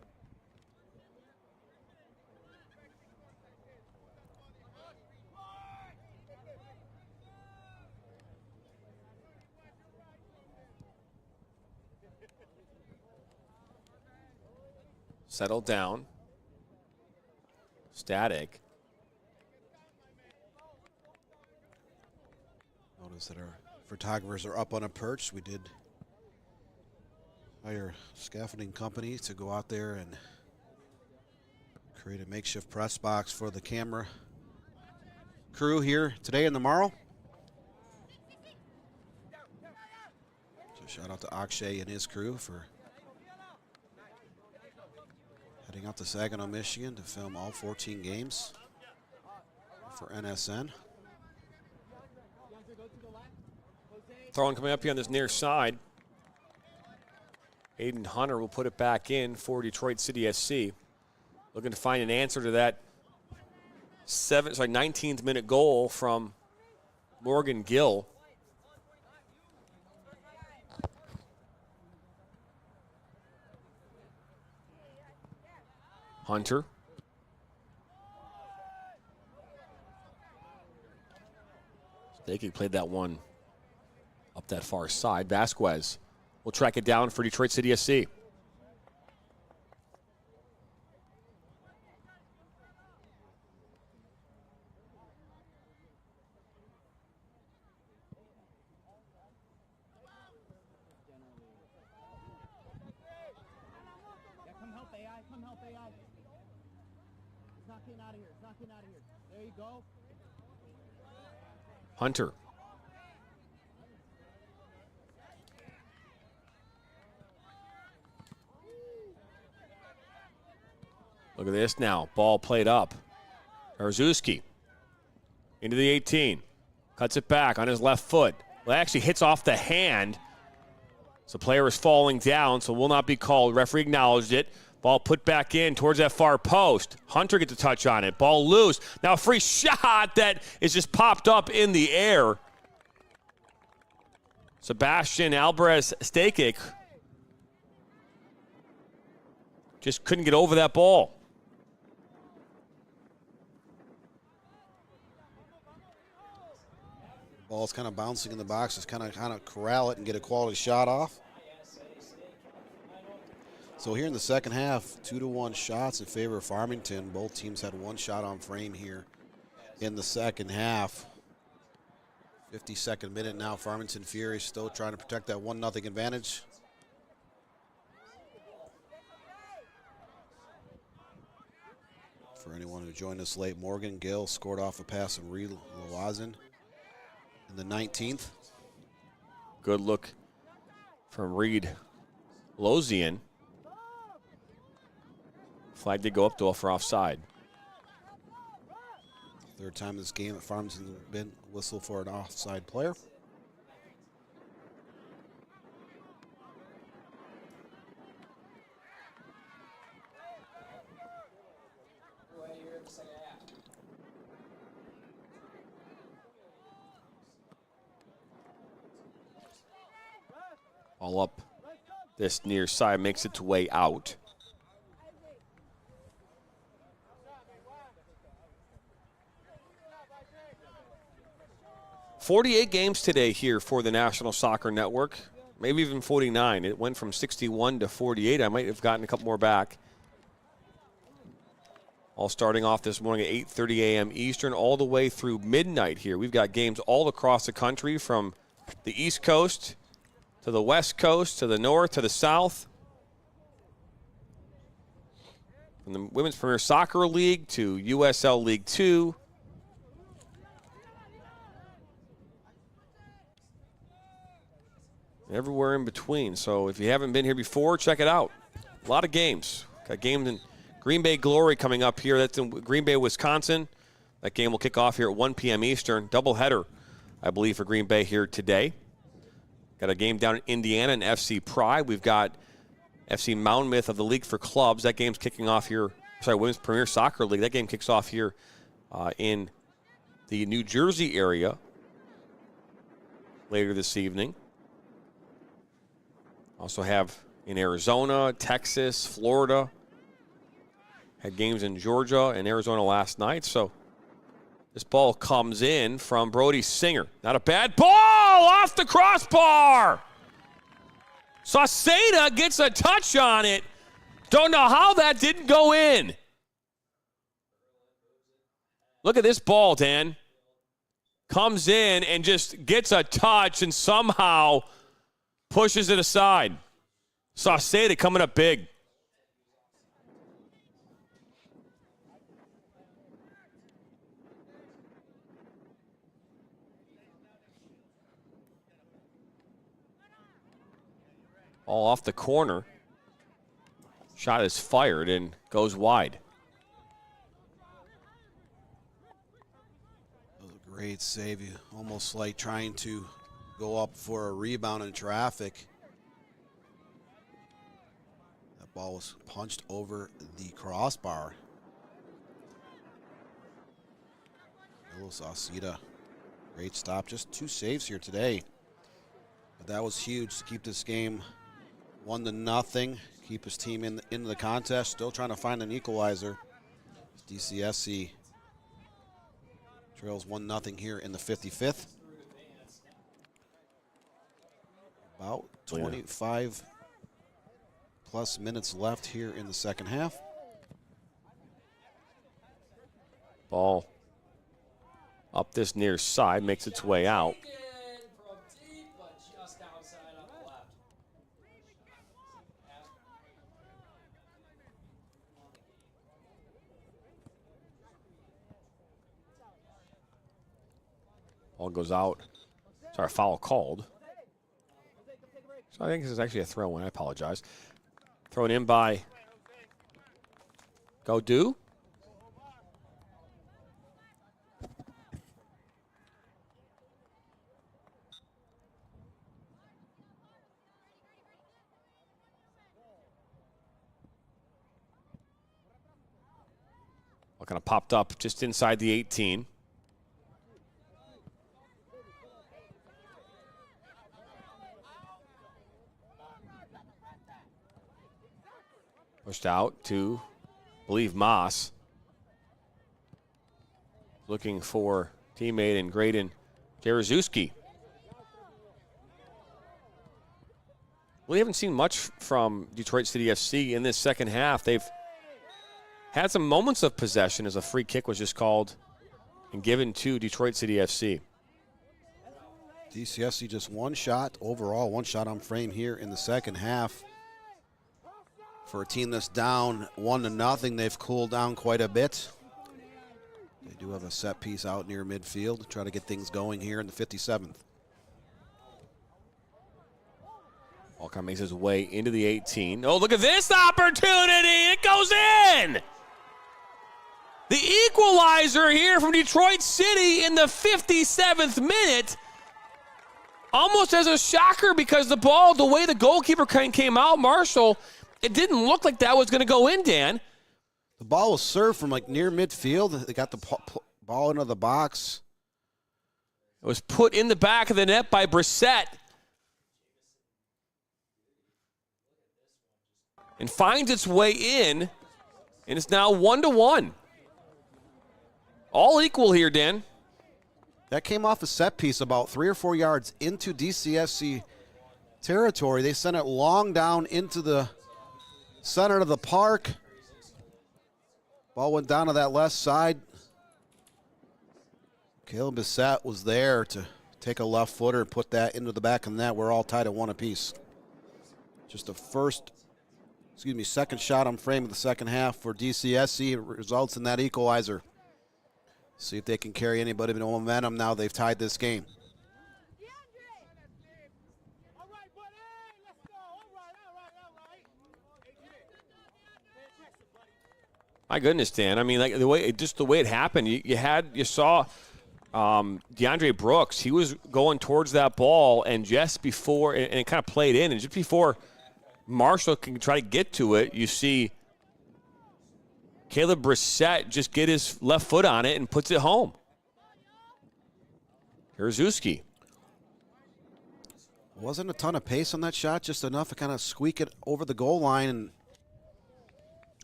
Settle down. Static. Notice that our photographers are up on a perch. We did hire a scaffolding company to go out there and create a makeshift press box for the camera crew here today and tomorrow. So shout out to Akshay and his crew for heading out to Saginaw, Michigan to film all 14 games for NSN. Throwing coming up here on this near side. Aiden Hunter will put it back in for Detroit City SC. Looking to find an answer to that 19th minute goal from Morgan Gill. Hunter. Stakey played that one up that far side. Vasquez will track it down for Detroit City SC. Hunter. Look at this now. Ball played up. Arzuski into the 18. Cuts it back on his left foot. Well, actually hits off the hand. So player is falling down, so will not be called. Referee acknowledged it. Ball put back in towards that far post. Hunter gets a touch on it. Ball loose. Now a free shot that is just popped up in the air. Sebastian Alvarez Stakic just couldn't get over that ball. Ball's kind of bouncing in the box. Just kind of corral it and get a quality shot off. So here in the second half, 2-1 shots in favor of Farmington. Both teams had one shot on frame here in the second half. 52nd minute now. Farmington Fury still trying to protect that 1-0 advantage. For anyone who joined us late, Morgan Gill scored off a pass from Reed Lawazin in the 19th. Good look from Reed Lozian. Flag did go up though for offside. Third time this game at Farmington been whistled for an offside player. All up this near side, makes its way out. "48 games today here for the National Soccer Network, maybe even 49. It went from 61 to 48. I might have gotten a couple more back. All starting off this morning at 8:30 a.m. Eastern, all the way through midnight here. We've got games all across the country, from the East Coast to the West Coast, to the North, to the South. From the Women's Premier Soccer League to USL League 2. Everywhere in between. So if you haven't been here before, check it out. A lot of games. Got games in Green Bay Glory coming up here. That's in Green Bay, Wisconsin. That game will kick off here at 1 p.m. Eastern. Doubleheader, I believe, for Green Bay here today. Got a game down in Indiana in FC Pride. We've got FC Monmouth of the League for Clubs. That game's kicking off here. Sorry, Women's Premier Soccer League. That game kicks off here in the New Jersey area later this evening. Also have in Arizona, Texas, Florida. Had games in Georgia and Arizona last night. So this ball comes in from Brody Singer. Not a bad ball off the crossbar. Sauceda gets a touch on it Don't know how that didn't go in. Look at this ball, Dan. Comes in and just gets a touch and somehow pushes it aside. Sauceda coming up big. All off the corner. Shot is fired and goes wide. That was a great save. Almost like trying to go up for a rebound in traffic. That ball was punched over the crossbar. Sauceda, great stop. Just 2 saves here today. But that was huge to keep this game 1-0. Keep his team into the contest. Still trying to find an equalizer. DCFC trails 1-0 here in the 55th. About 25 plus minutes left here in the second half. Ball up this near side, makes its way out. From deep, but just outside on the left. Ball goes out. Sorry, foul called. So I think this is actually a throw-in. I apologize. Thrown in by Godu. Ball kind of popped up just inside the 18. Pushed out to, I believe, Moss. Looking for teammate and Graydon Jaruzelski. We haven't seen much from Detroit City FC in this second half. They've had some moments of possession as a free kick was just called and given to Detroit City FC. DCFC just 1 shot overall, 1 shot on frame here in the second half. For a team that's down 1-0, they've cooled down quite a bit. They do have a set piece out near midfield to try to get things going here in the 57th. Ball kind of makes his way into the 18. Oh, look at this opportunity. It goes in. The equalizer here from Detroit City in the 57th minute. Almost as a shocker because the ball, the way the goalkeeper came out, Marshall, it didn't look like that was going to go in, Dan. The ball was served from like near midfield. They got the ball into the box. It was put in the back of the net by Brissett. And finds its way in, and it's now 1-1. All equal here, Dan. That came off a set piece about 3 or 4 yards into DCFC territory. They sent it long down into the center of the park. Ball went down to that left side. Caleb Brissett was there to take a left footer and put that into the back of the net. We're all tied at 1 apiece. Just the second shot on frame of the second half for DCSC. It results in that equalizer. See if they can carry anybody with momentum now they've tied this game. My goodness, Dan. I mean, like the way it happened. You saw DeAndre Brooks. He was going towards that ball, and just before, and it kind of played in, and just before Marshall can try to get to it, you see Caleb Brissett just get his left foot on it and puts it home. Here's Zuski. Wasn't a ton of pace on that shot, just enough to kind of squeak it over the goal line, and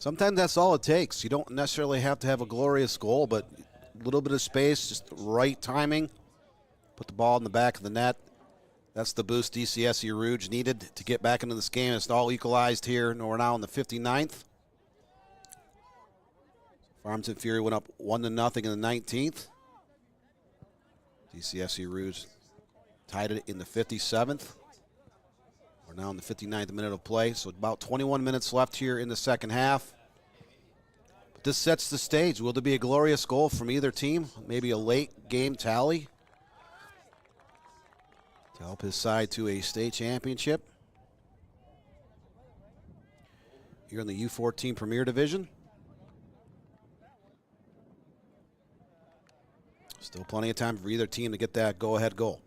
sometimes that's all it takes. You don't necessarily have to have a glorious goal, but a little bit of space, just the right timing. Put the ball in the back of the net. That's the boost DCFC Rouge needed to get back into this game. It's all equalized here, and we're now in the 59th. Farmington Fury went up 1-0 in the 19th. DCFC Rouge tied it in the 57th. We're now in the 59th minute of play, so about 21 minutes left here in the second half. But this sets the stage. Will there be a glorious goal from either team? Maybe a late game tally to help his side to a state championship here in the U14 Premier Division. Still plenty of time for either team to get that go-ahead goal.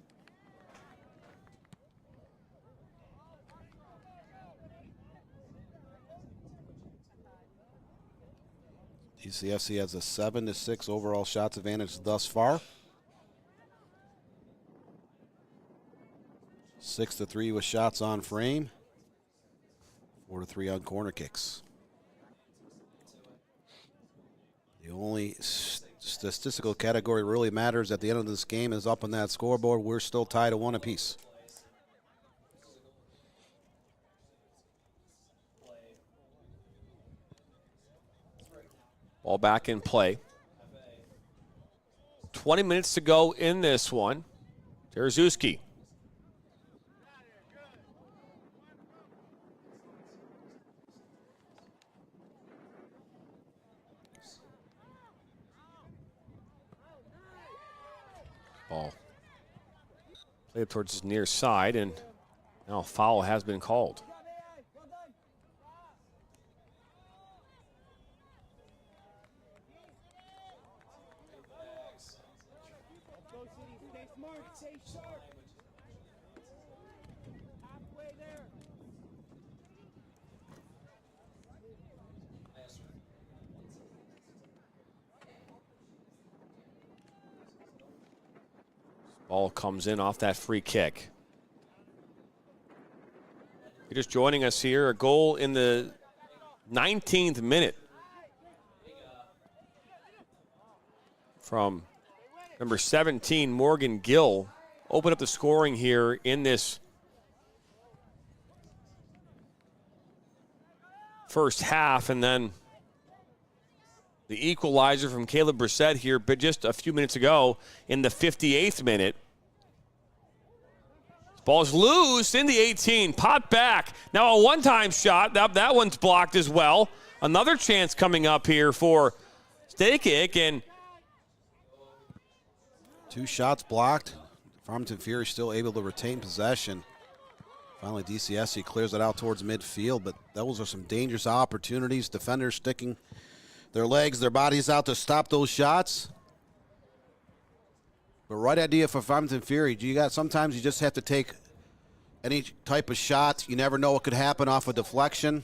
DCFC has a 7-6 overall shots advantage thus far. 6-3 with shots on frame. 4-3 on corner kicks. The only statistical category really matters at the end of this game is up on that scoreboard. We're still tied at 1 apiece. Ball back in play. 20 minutes to go in this one. Terzuski. Ball played towards his near side, and now a foul has been called. Ball comes in off that free kick. You're just joining us here. A goal in the 19th minute from number 17, Morgan Gill. Open up the scoring here in this first half, and then the equalizer from Caleb Brissett here, but just a few minutes ago in the 58th minute. Ball's loose in the 18, pot back. Now a one-time shot, that one's blocked as well. Another chance coming up here for Stakik, and 2 shots blocked. Farmington Fury still able to retain possession. Finally, DCFC clears it out towards midfield, but those are some dangerous opportunities. Defenders sticking their legs, their bodies out to stop those shots. But right idea for Farmington Fury. Sometimes you just have to take any type of shot. You never know what could happen off a deflection.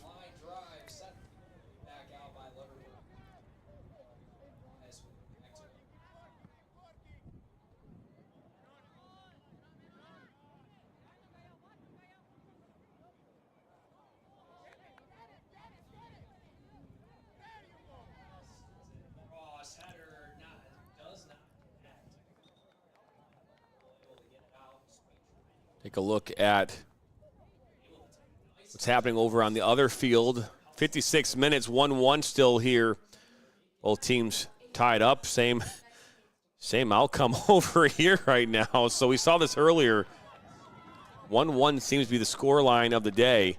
Take a look at what's happening over on the other field. 56 minutes, 1-1 still here. Both teams tied up. Same outcome over here right now. So we saw this earlier. 1-1 seems to be the score line of the day.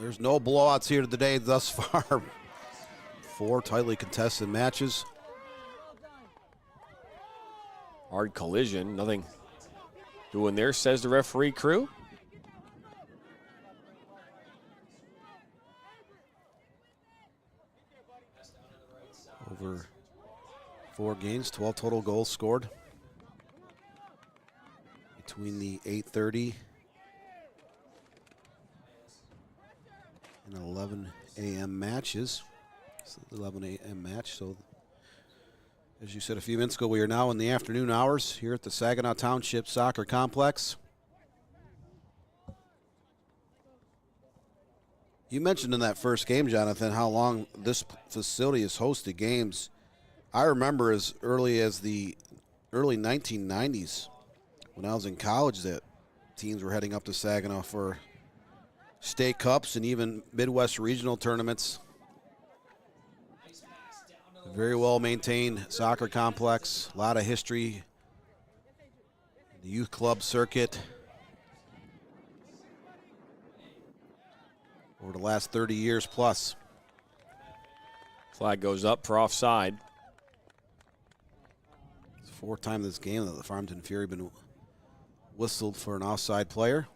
There's no blowouts here today thus far. 4 tightly contested matches. Hard collision, nothing doing there, says the referee crew. Over 4 games, 12 total goals scored between the 8:30 and 11 a.m. matches. It's the 11 a.m. match, so as you said a few minutes ago, we are now in the afternoon hours here at the Saginaw Township Soccer Complex. You mentioned in that first game, Jonathan, how long this facility has hosted games. I remember as early as the early 1990s when I was in college that teams were heading up to Saginaw for state cups and even Midwest regional tournaments. A very well maintained soccer complex, a lot of history. The youth club circuit over the last 30 years plus. Flag goes up for offside. It's the fourth time this game that the Farmington Fury been whistled for an offside player.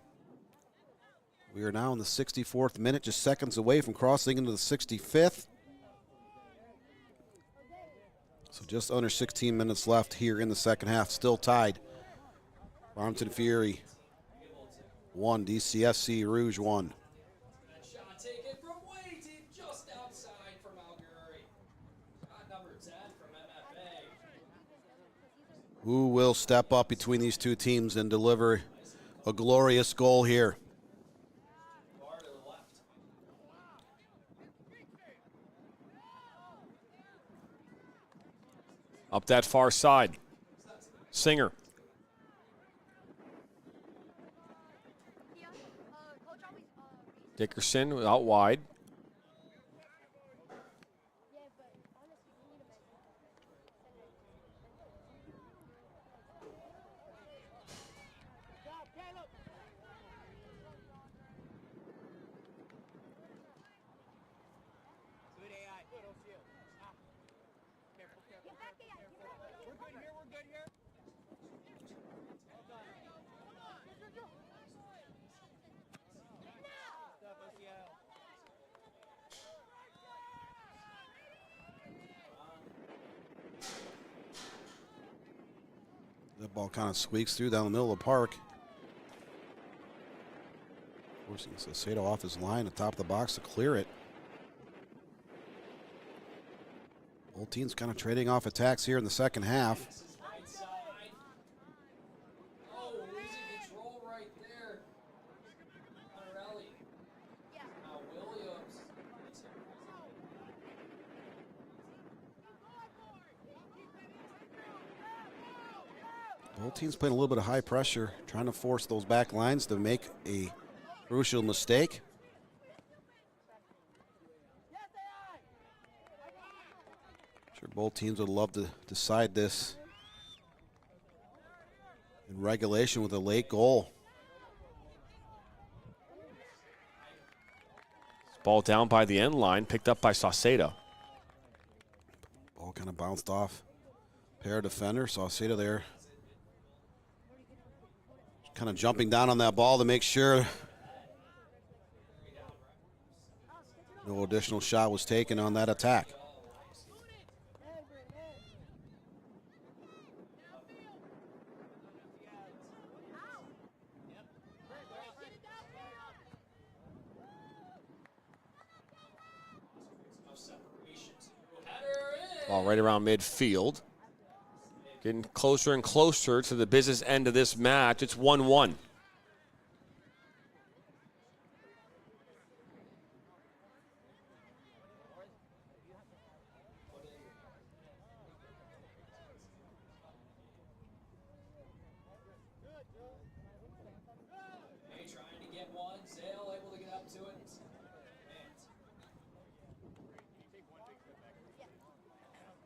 We are now in the 64th minute, just seconds away from crossing into the 65th. So just under 16 minutes left here in the second half, still tied. Farmington Fury 1, DCFC Rouge 1. Shot taken from way deep, just outside from Algary. Shot number 10 from MFA. Who will step up between these two teams and deliver a glorious goal here? Far to the left. Up that far side. Singer. Dickerson out wide. That ball kind of squeaks through down the middle of the park. Forcing Saucedo off his line at the top of the box to clear it. Both teams kind of trading off attacks here in the second half. Right side. Oh, losing control right there. Conrelli. Now Williams. Both teams playing a little bit of high pressure, trying to force those back lines to make a crucial mistake. Sure, both teams would love to decide this in regulation with a late goal. Ball down by the end line, picked up by Saucedo. Ball kind of bounced off pair of defender. Saucedo there kind of jumping down on that ball to make sure no additional shot was taken on that attack. Ball right around midfield. Getting closer and closer to the business end of this match. It's 1-1. Trying to get one. Zale able to get up to it.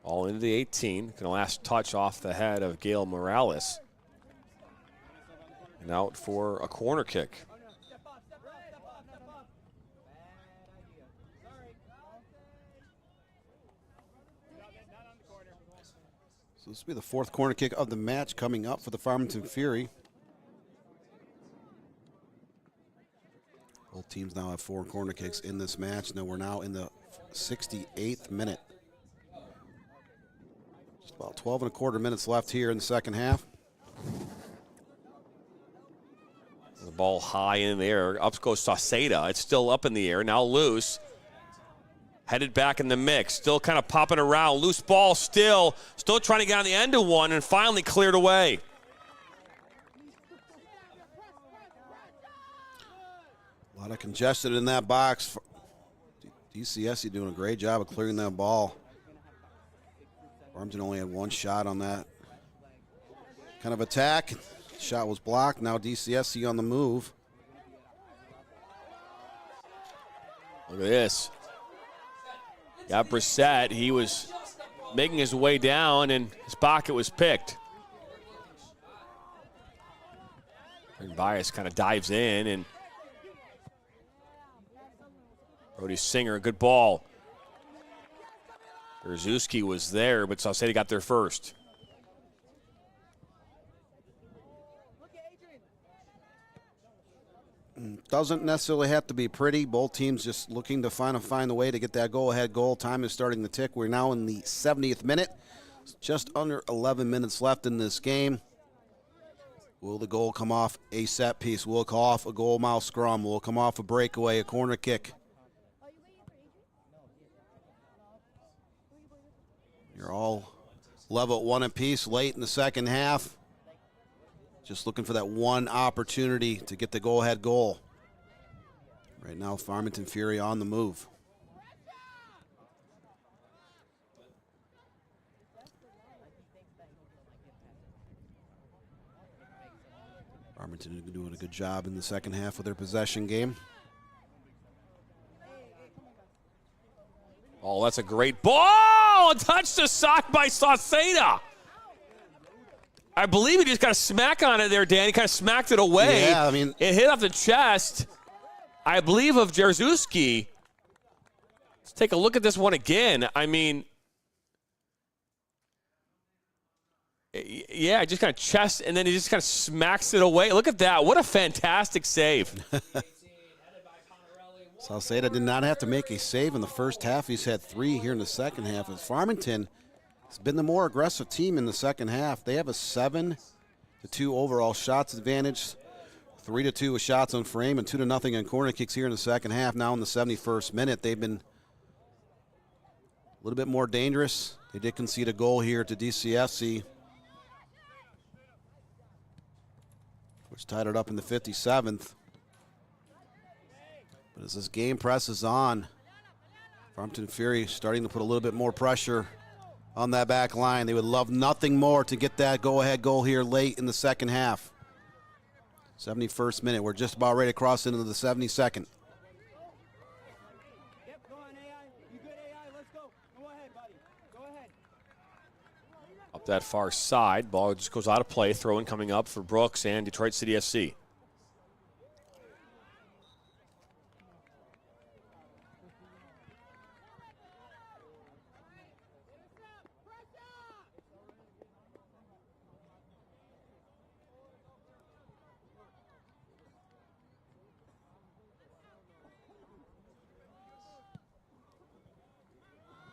Ball into the 18. Can last touch off the head of Gail Morales. And out for a corner kick. So this will be the fourth corner kick of the match coming up for the Farmington Fury. Both teams now have 4 corner kicks in this match. Now we're now in the 68th minute. Just about 12 and a quarter minutes left here in the second half. The ball high in the air. Up goes Saucedo. It's still up in the air. Now loose. Headed back in the mix. Still kind of popping around. Loose ball still. Still trying to get on the end of one and finally cleared away. A lot of congestion in that box. DCFC doing a great job of clearing that ball. Farmington only had 1 shot on that kind of attack. Shot was blocked. Now DCFC on the move. Look at this. Got Brissett. He was making his way down, and his pocket was picked. And Bias kind of dives in, and Brody Singer, a good ball. Berzuski was there, but Saucedo got there first. Doesn't necessarily have to be pretty. Both teams just looking to find a way to get that go-ahead goal. Time is starting to tick. We're now in the 70th minute. It's just under 11 minutes left in this game. Will the goal come off a set piece? Will it come off a goal mouth scrum? Will it come off a breakaway, a corner kick? You're all level at one apiece late in the second half. Just looking for that one opportunity to get the go-ahead goal. Right now, Farmington Fury on the move. Farmington doing a good job in the second half with their possession game. Oh, that's a great ball! A touch to sock by Saucedo. I believe he just got a smack on it there, Dan. He kind of smacked it away. Yeah, I mean, it hit off the chest, I believe, of Jarzewski. Let's take a look at this one again. I mean, yeah, just kind of chest, and then he just kind of smacks it away. Look at that. What a fantastic save. Saucedo did not have to make a save in the first half. He's had 3 here in the second half. As Farmington has been the more aggressive team in the second half. They have a 7-2 overall shots advantage, 3-2 with shots on frame, and 2-0 on corner kicks here in the second half. Now in the 71st minute, they've been a little bit more dangerous. They did concede a goal here to DCFC, which tied it up in the 57th. But as this game presses on, Farmington Fury starting to put a little bit more pressure on that back line. They would love nothing more to get that go-ahead goal here late in the second half. 71st minute. We're just about ready to cross into the 72nd. Up that far side. Ball just goes out of play. Throw-in coming up for Brooks and Detroit City FC.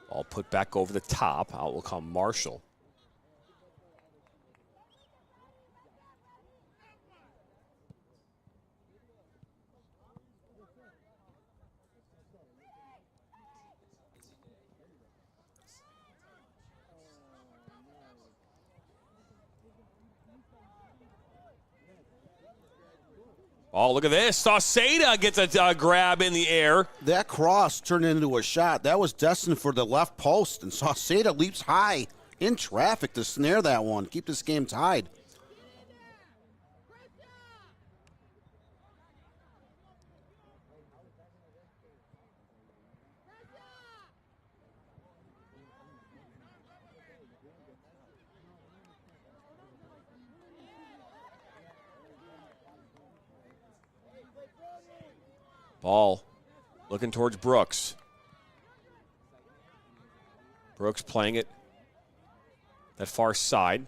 Ball put back over the top. Out will come Marshall. Oh, look at this. Saucedo gets a grab in the air. That cross turned into a shot. That was destined for the left post, and Saucedo leaps high in traffic to snare that one. Keep this game tied. Ball looking towards Brooks. Brooks playing it that far side.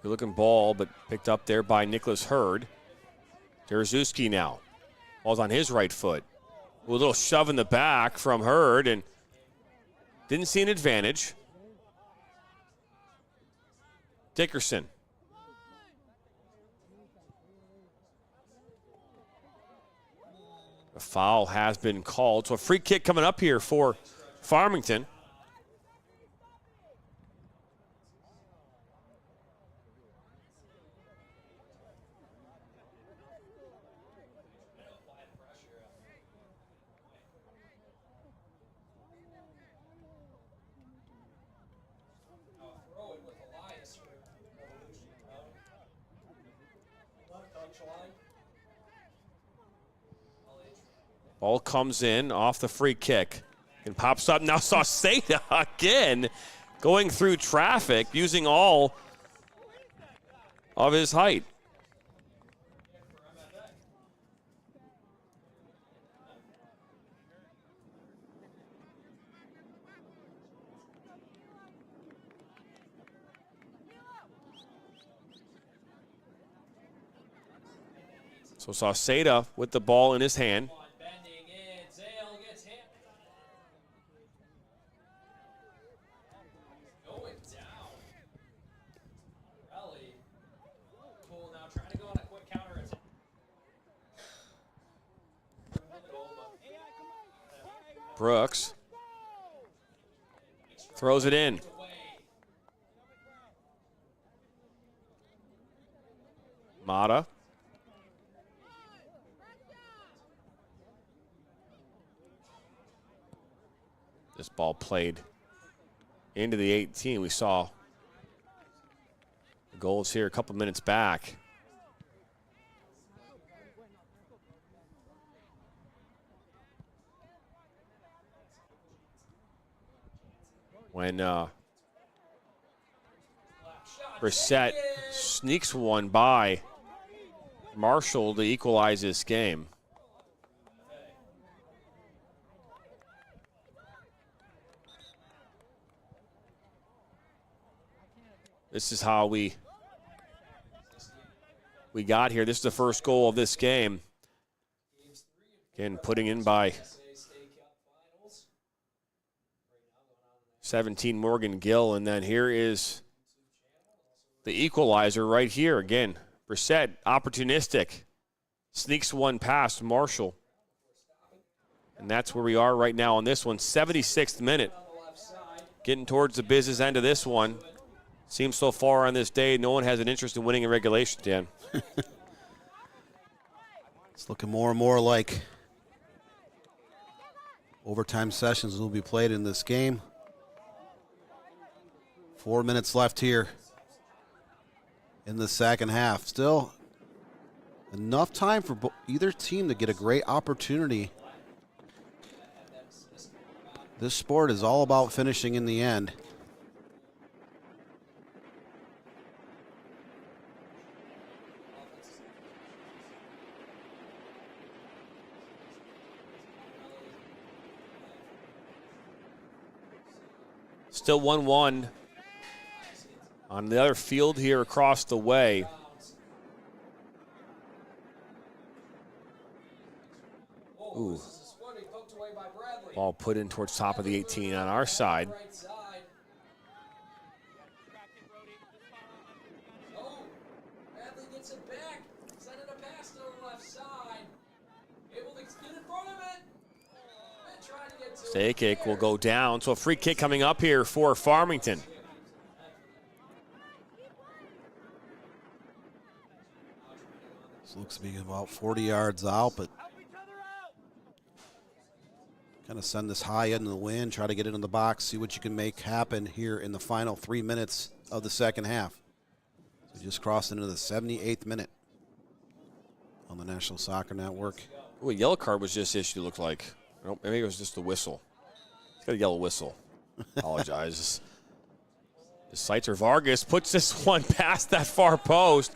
Good looking ball, but picked up there by Nicholas Hurd. Jarzewski now. Ball's on his right foot. A little shove in the back from Hurd, and didn't see an advantage. Dickerson. A foul has been called. So a free kick coming up here for Farmington. Ball comes in off the free kick and pops up. Now Sauceda again going through traffic using all of his height. So Sauceda with the ball in his hand. Bending in, Zale gets hit. Going down. Rally. Cool now, trying to go on a quick counter attack. Brooks throws it in. Mata. This ball played into the 18. We saw the goals here a couple minutes back. When Brissett sneaks one by Marshall to equalize this game. This is how we got here. This is the first goal of this game. Again, putting in by 17 Morgan Gill, and then here is the equalizer right here. Again, Brissett, opportunistic, sneaks one past Marshall. And that's where we are right now on this one. 76th minute. Getting towards the business end of this one. Seems so far on this day, no one has an interest in winning in regulation, Dan. It's looking more and more like overtime sessions will be played in this game. 4 minutes left here in the second half. Still enough time for either team to get a great opportunity. This sport is all about finishing in the end. Still 1-1 on the other field here across the way. Ooh. Ball put in towards top of the 18 on our side. Bradley gets it back. Sending a pass to the left side. Able to get in front of it. And trying to get to Stay kick will go down. So a free kick coming up here for Farmington. This looks to be about 40 yards out, but kind of send this high into the wind, try to get it in the box, see what you can make happen here in the final 3 minutes of the second half. So just crossed into the 78th minute on the National Soccer Network. Ooh, a yellow card was just issued, looked like. Nope, maybe it was just the whistle. He's got a yellow whistle. Apologize. Seitzer Vargas puts this one past that far post.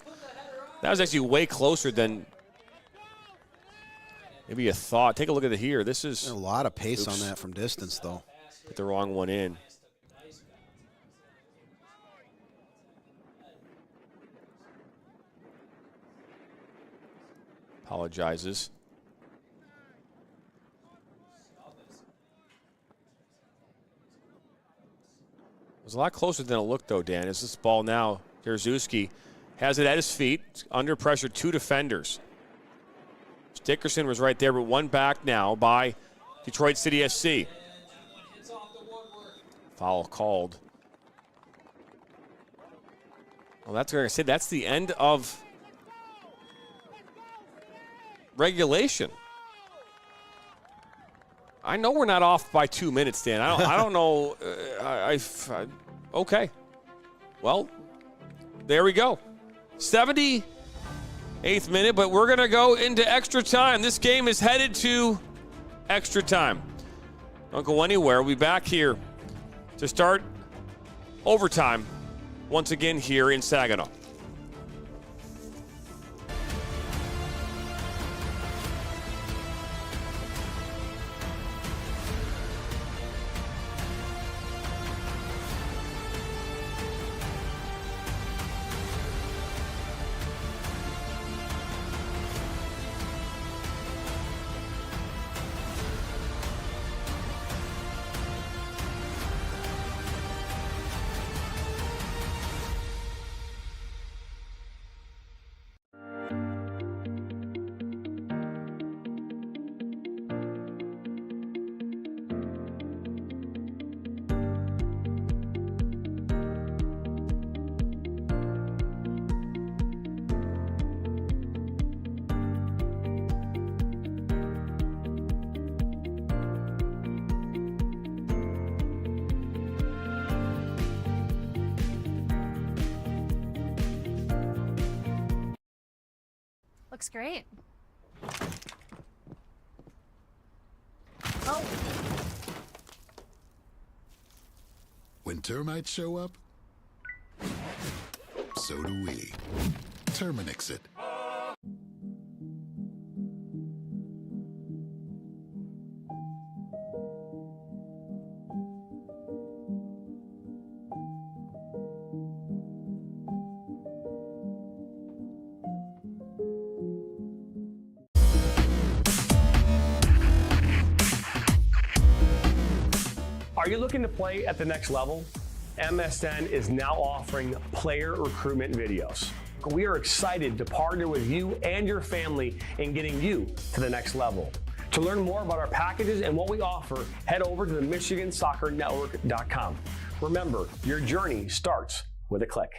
That was actually way closer than maybe you thought. Take a look at it here. This is a lot of pace on that from distance, though. Put the wrong one in. Apologizes. It was a lot closer than it looked, though, Dan. As this ball now, Jarzewski has it at his feet. Under pressure, two defenders. Dickerson was right there, but one back now by Detroit City FC. Foul called. Well, that's what I said. That's the end of regulation. I know we're not off by 2 minutes, Dan. I don't know. Okay. Well, there we go. 78th minute, but we're going to go into extra time. This game is headed to extra time. Don't go anywhere. We'll be back here to start overtime once again here in Saginaw. Looks great. Oh. When termites show up, so do we. Terminix it. Are you looking to play at the next level? MSN is now offering player recruitment videos. We are excited to partner with you and your family in getting you to the next level. To learn more about our packages and what we offer, head over to the MichiganSoccerNetwork.com. Remember, your journey starts with a click.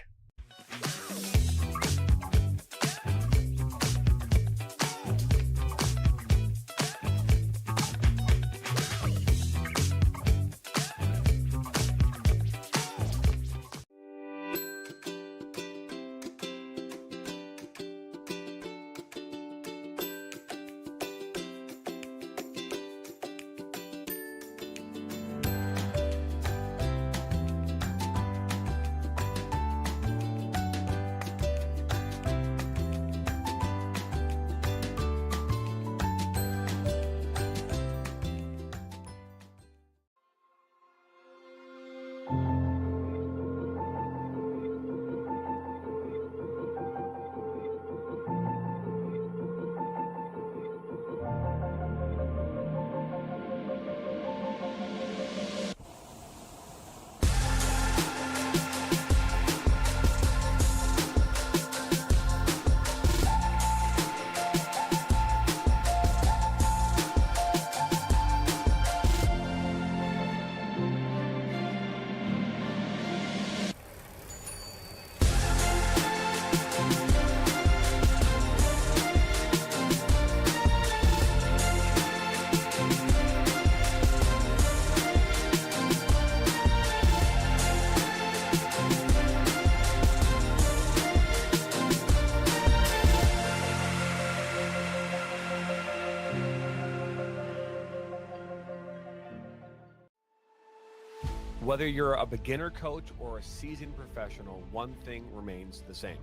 Whether you're a beginner coach or a seasoned professional, one thing remains the same: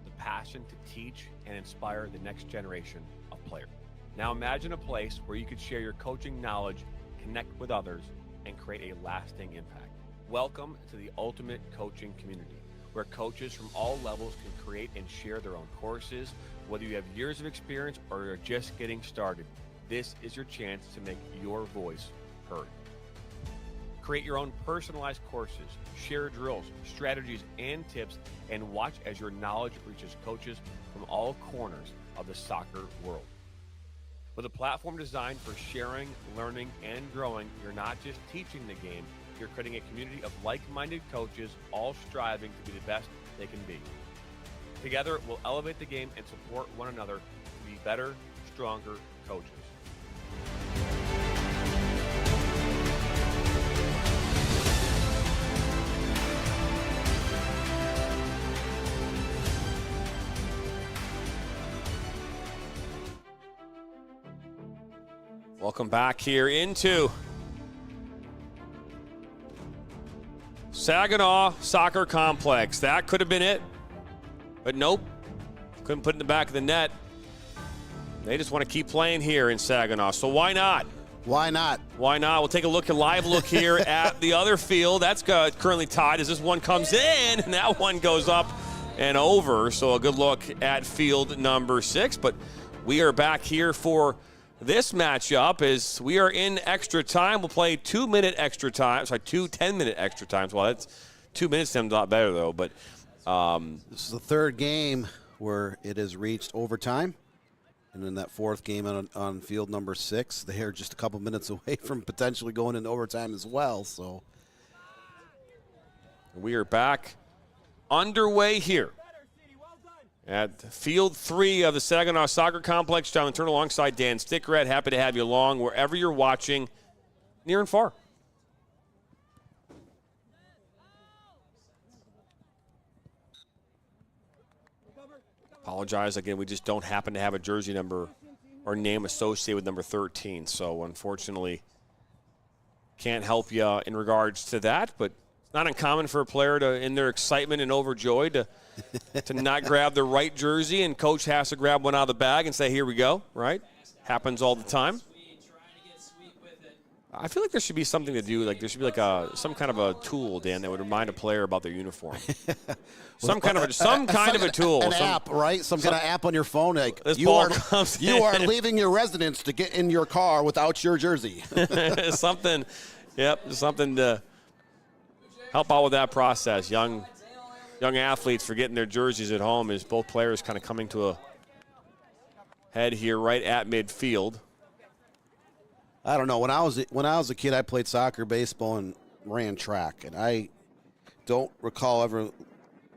the passion to teach and inspire the next generation of players. Now imagine a place where you could share your coaching knowledge, connect with others, and create a lasting impact. Welcome to the ultimate coaching community, where coaches from all levels can create and share their own courses. Whether you have years of experience or you're just getting started, this is your chance to make your voice heard. Create your own personalized courses, share drills, strategies, and tips, and watch as your knowledge reaches coaches from all corners of the soccer world. With a platform designed for sharing, learning, and growing, you're not just teaching the game, you're creating a community of like-minded coaches, all striving to be the best they can be. Together, we'll elevate the game and support one another to be better, stronger coaches. Welcome back here into Saginaw Soccer Complex. That could have been it, but nope. Couldn't put it in the back of the net. They just want to keep playing here in Saginaw, so why not? Why not? Why not? We'll take a live look here at the other field. That's currently tied as this one comes in, and that one goes up and over. So a good look at field number 6. But we are back here for this matchup as we are in extra time. We'll play 2-minute extra time. Sorry, 2 10-minute extra times. Well, that's 2 minutes sounds a lot better, though. But this is the third game where it has reached overtime. And in that fourth game on field number 6, they are just a couple minutes away from potentially going into overtime as well. So we are back underway here at field 3 of the Saginaw Soccer Complex. John Turner alongside Dan Stickrat. Happy to have you along wherever you're watching, near and far. Apologize again, we just don't happen to have a jersey number or name associated with number 13. So unfortunately, can't help you in regards to that, but it's not uncommon for a player to, in their excitement and overjoyed, to not grab the right jersey, and coach has to grab one out of the bag and say, here we go, right? Happens all the time. I feel like there should be something to do, like there should be like some kind of a tool, Dan, that would remind a player about their uniform. some kind of a tool. An app, right? Some kind of app on your phone. Like you are leaving your residence to get in your car without your jersey. something to help out with that process. Young athletes forgetting their jerseys at home as both players kind of coming to a head here right at midfield. I don't know. When I was a kid, I played soccer, baseball, and ran track. And I don't recall ever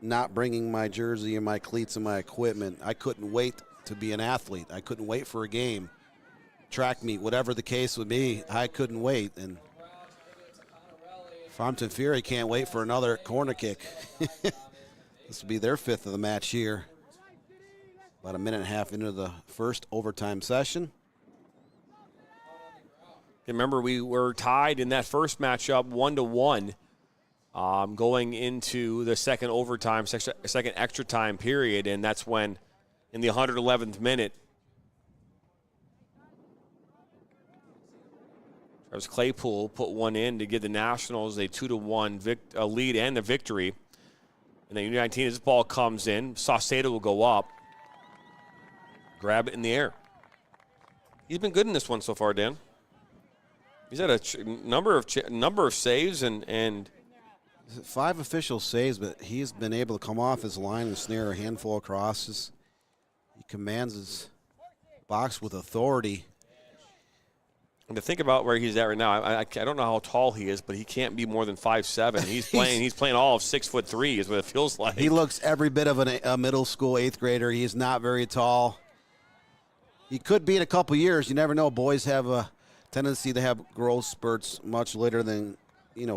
not bringing my jersey and my cleats and my equipment. I couldn't wait to be an athlete. I couldn't wait for a game, track meet, whatever the case would be. I couldn't wait. And Farmington Fury can't wait for another corner kick. This will be their 5th of the match here. About a minute and a half into the first overtime session. Remember, we were tied in that first matchup 1-1 going into the second overtime, second extra time period, and that's when, in the 111th minute, Travis Claypool put one in to give the Nationals a 2-1 lead and the victory. And then U19, as this ball comes in, Saucedo will go up, grab it in the air. He's been good in this one so far, Dan. He's had a number of saves and 5 official saves, but he's been able to come off his line and snare a handful of crosses. He commands his box with authority. And to think about where he's at right now, I don't know how tall he is, but he can't be more than 5'7". He's playing all of 6'3" is what it feels like. He looks every bit of a middle school 8th grader. He is not very tall. He could be in a couple years. You never know. Boys have a tendency to have growth spurts much later than,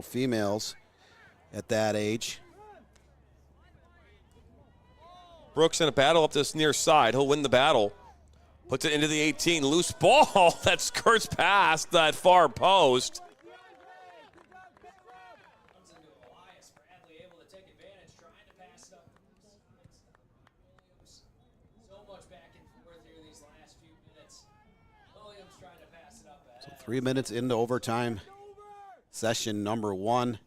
females at that age. Brooks in a battle up this near side. He'll win the battle. Puts it into the 18. Loose ball that skirts past that far post. So 3 minutes into overtime, session number 1.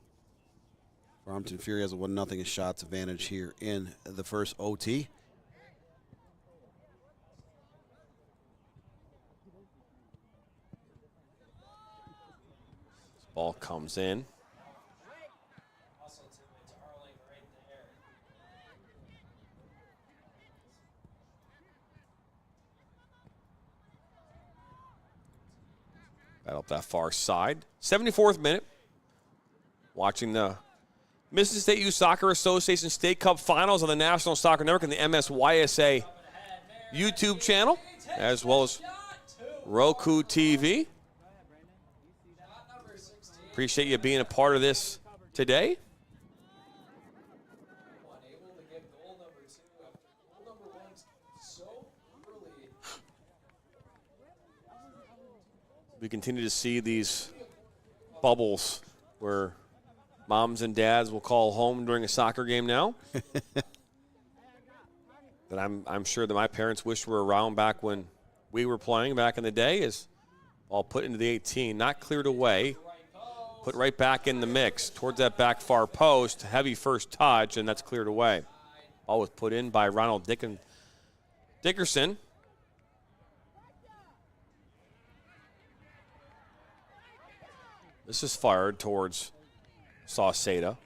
Farmington Fury has a 1-0 shots advantage here in the first OT. Ball comes in. Right up that far side. 74th minute. Watching the Mississippi State Youth Soccer Association State Cup Finals on the National Soccer Network and the MSYSA YouTube channel, as well as Roku TV. Appreciate you being a part of this today. we continue to see these bubbles where moms and dads will call home during a soccer game now. That I'm sure that my parents wish were around back when we were playing back in the day, is all put into the 18, not cleared away, put right back in the mix towards that back far post, heavy first touch, and that's cleared away. Ball was put in by Ronald Dickerson. This is fired towards Sauceda.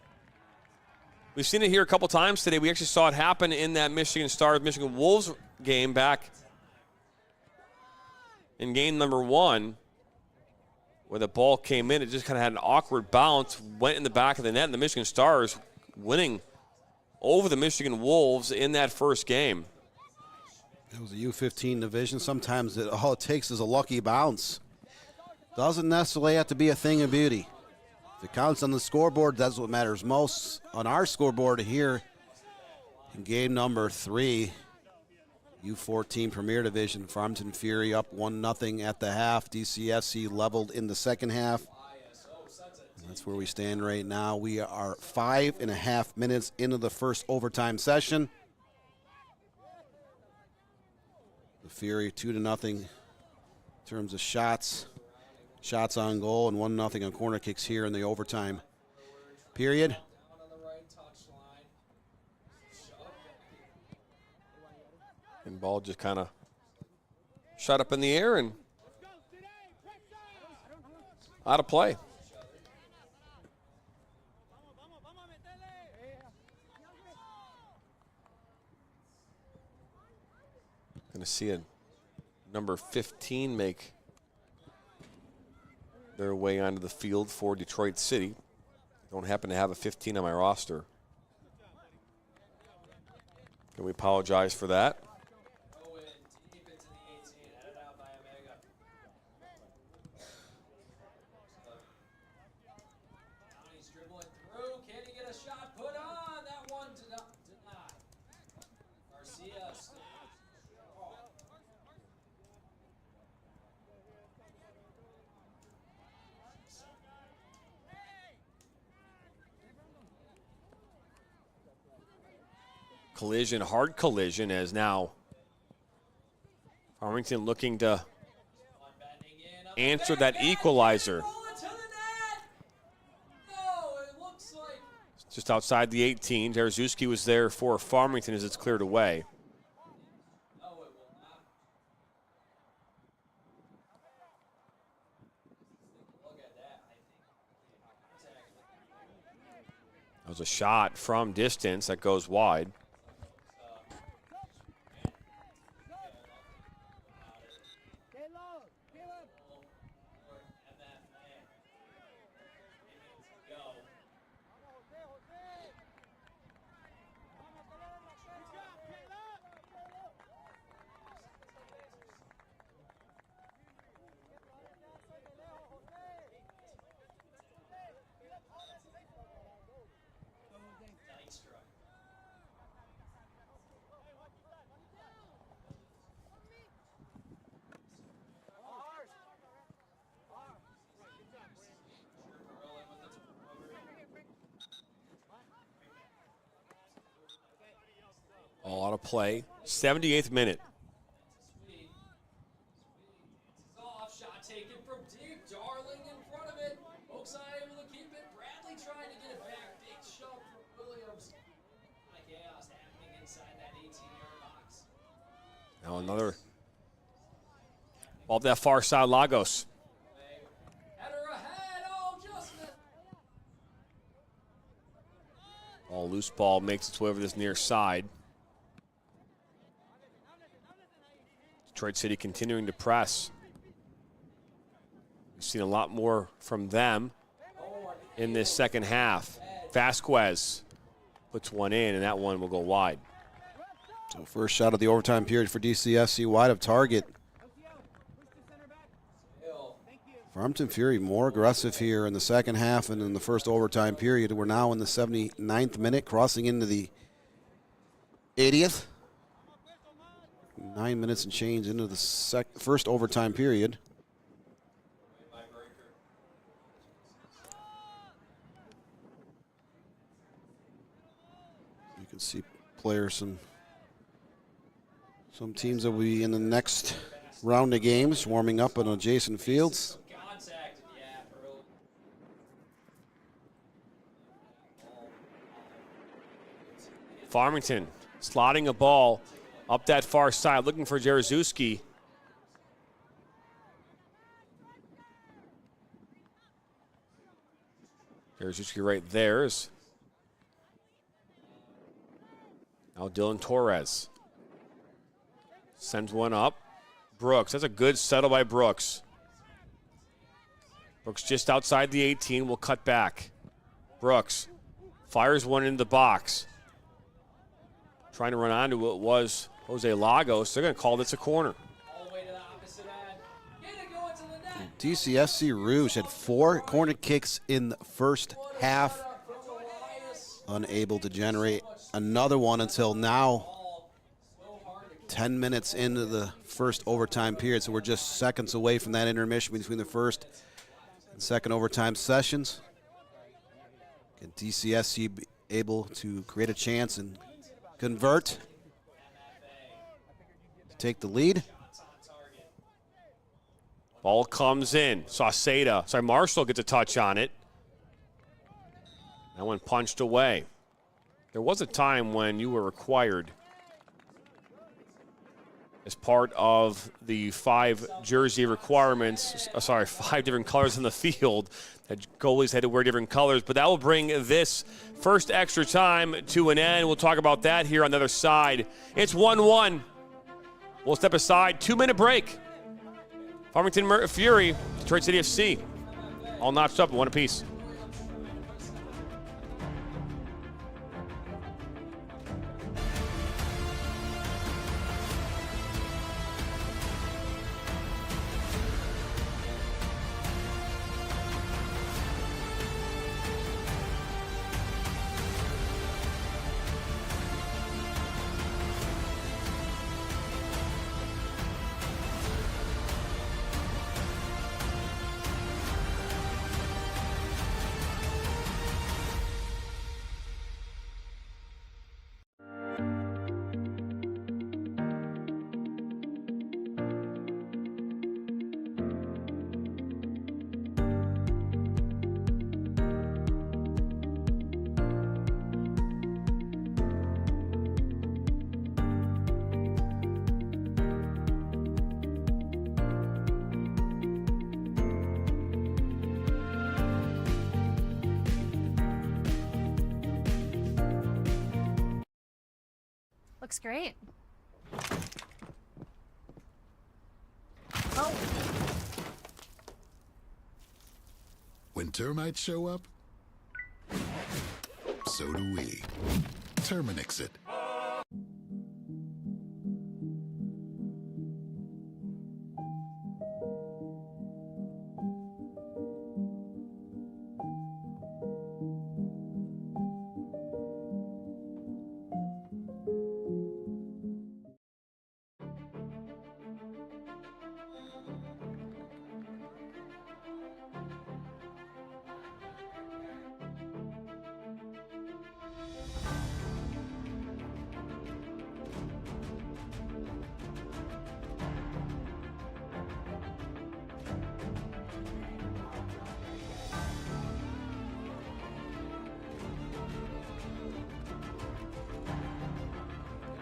We've seen it here a couple times today. We actually saw it happen in that Michigan Stars Michigan Wolves game back in game number 1, where the ball came in. It just kind of had an awkward bounce, went in the back of the net, and the Michigan Stars winning over the Michigan Wolves in that first game. It was a U15 division. Sometimes all it takes is a lucky bounce. Doesn't necessarily have to be a thing of beauty. If it counts on the scoreboard, that's what matters most. On our scoreboard here in game number 3, U14 Premier Division, Farmington Fury up 1-0 at the half. DCFC leveled in the second half. And that's where we stand right now. We are 5.5 minutes into the first overtime session. The Fury 2-0 in terms of shots on goal, and 1-0 on corner kicks here in the overtime period. And ball just kind of shot up in the air and out of play. Going to see a number 15 make their way onto the field for Detroit City. Don't happen to have a 15 on my roster. Can we apologize for that? Collision, hard collision, as now Farmington looking to answer that equalizer. Just outside the 18. Tereszewski was there for Farmington as it's cleared away. That was a shot from distance that goes wide. All out of play. 78th minute. Shot taken from deep. Darling in front of it. Oaks not able to keep it. Bradley trying to get it back. Big shove from Williams. Chaos happening inside that 18-yard box. Now another ball to that far side, Lagos. Header ahead. Oh, just All loose ball makes its way over this near side. Detroit City continuing to press. We've seen a lot more from them in this second half. Vasquez puts one in, and that one will go wide. So first shot of the overtime period for DCFC, wide of target. Farmington Fury more aggressive here in the second half and in the first overtime period. We're now in the 79th minute, crossing into the 80th. 9 minutes and change into the first overtime period. can see players, some teams that will be in the next round of games warming up on adjacent fields. Contact, yeah, early. Farmington slotting a ball up that far side, looking for Jarzewski. Jarzewski right there. Now Dylan Torres sends one up. Brooks, that's a good settle by Brooks. Brooks just outside the 18, will cut back. Brooks fires one into the box. Trying to run onto what was Jose Lagos. They're going to call this a corner. All the way to the opposite end. Get it going to the net. DCFC Rouge had 4 corner kicks in the first half. Unable to generate another one until now. 10 minutes into the first overtime period, so we're just seconds away from that intermission between the first and second overtime sessions. Can DCFC be able to create a chance and convert to take the lead? Ball comes in. Marshall gets a touch on it. That one punched away. There was a time when you were required, as part of the 5 jersey requirements, 5 different colors in the field, that goalies had to wear different colors. But that will bring this first extra time to an end. We'll talk about that here on the other side. It's 1-1. We'll step aside. 2-minute break. Farmington Fury, Detroit City FC, all notched up, 1 apiece. Looks great. When termites show up, so do we. Terminix it.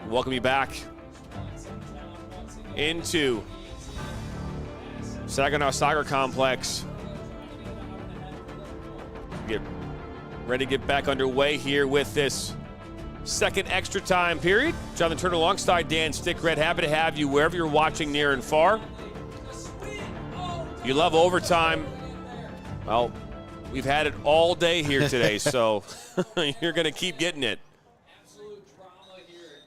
Welcome you back into Saginaw Soccer Complex. Get ready to get back underway here with this second extra time period. Jonathan Turner alongside Dan Stickred. Happy to have you wherever you're watching near and far. You love overtime. Well, we've had it all day here today, so you're going to keep getting it.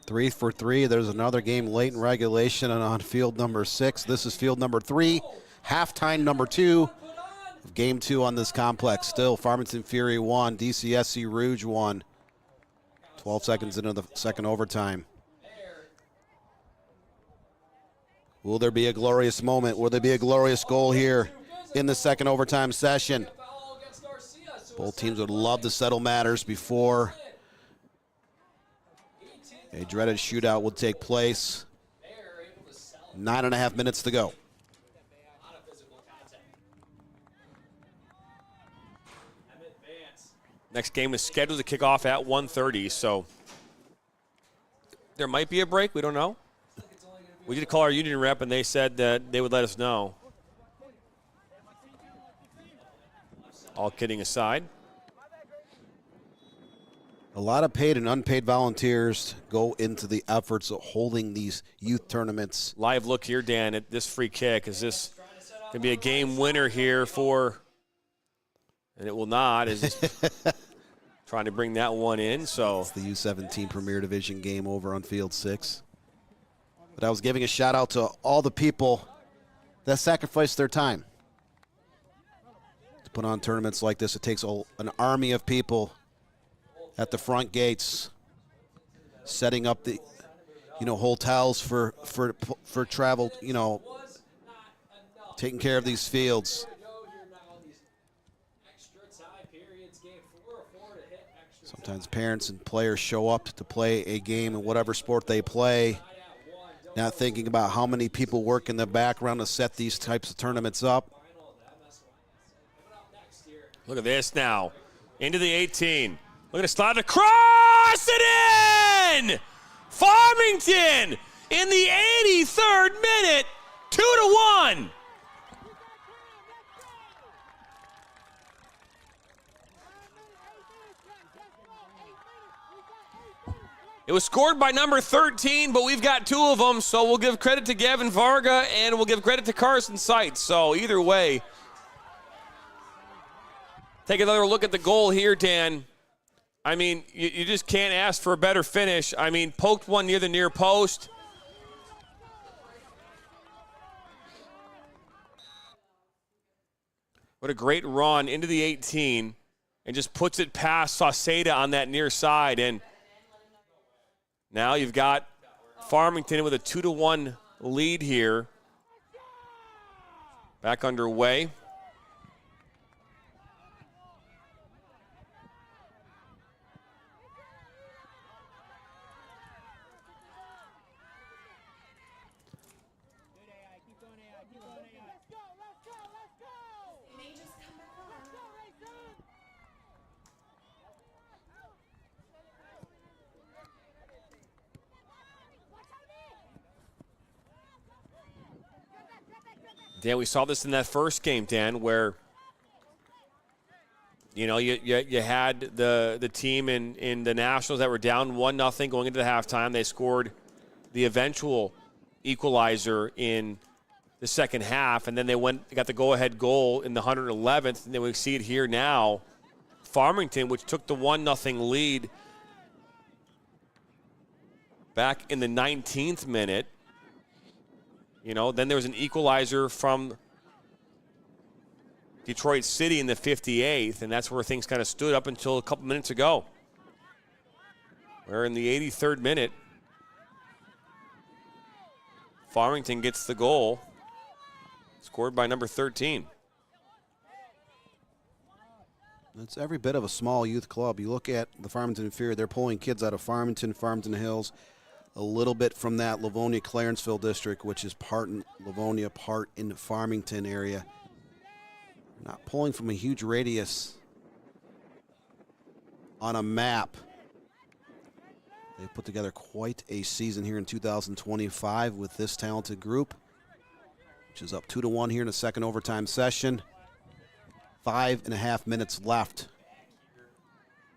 3 for 3. There's another game late in regulation and on field number 6. This is field number 3, halftime number 2 of game 2 on this complex. Still Farmington Fury 1, DCFC Rouge 1. 12 seconds into the second overtime. Will there be a glorious moment? Will there be a glorious goal here in the second overtime session? Both teams would love to settle matters before A dreaded shootout will take place. 9.5 minutes to go. Next game is scheduled to kick off at 1:30, so there might be a break. We don't know. We did call our union rep, and they said that they would let us know. All kidding aside. A lot of paid and unpaid volunteers go into the efforts of holding these youth tournaments. Live look here, Dan, at this free kick. Is this going to be a game winner here for, and it will not, is trying to bring that one in. So it's the U17 Premier Division game over on Field 6. But I was giving a shout out to all the people that sacrificed their time to put on tournaments like this. It takes an army of people at the front gates, setting up the, hotels for travel, taking care of these fields. Sometimes parents and players show up to play a game in whatever sport they play, not thinking about how many people work in the background to set these types of tournaments up. Look at this now. Into the 18. Look at it slide across and in! Farmington in the 83rd minute, 2-1. It was scored by number 13, but we've got two of them, so we'll give credit to Gavin Varga and we'll give credit to Carson Seitz. So either way, take another look at the goal here, Dan. I mean, you just can't ask for a better finish. I mean, poked one near the near post. What a great run into the 18 and just puts it past Sauceda on that near side. And now you've got Farmington with a 2-1 lead here. Back underway. Dan, we saw this in that first game, Dan, where you had the team in the Nationals that were down 1-0 going into the halftime. They scored the eventual equalizer in the second half, and then they got the go-ahead goal in the 111th, and then we see it here now. Farmington, which took the 1-0 lead back in the 19th minute. Then there was an equalizer from Detroit City in the 58th, and that's where things kind of stood up until a couple minutes ago. Where in the 83rd minute, Farmington gets the goal, scored by number 13. It's every bit of a small youth club. You look at the Farmington Inferior, they're pulling kids out of Farmington, Farmington Hills, a little bit from that Livonia-Clarenceville district, which is part in Livonia, part in the Farmington area. Not pulling from a huge radius on a map. They put together quite a season here in 2025 with this talented group, which is up 2-1 here in the second overtime session. 5.5 minutes left.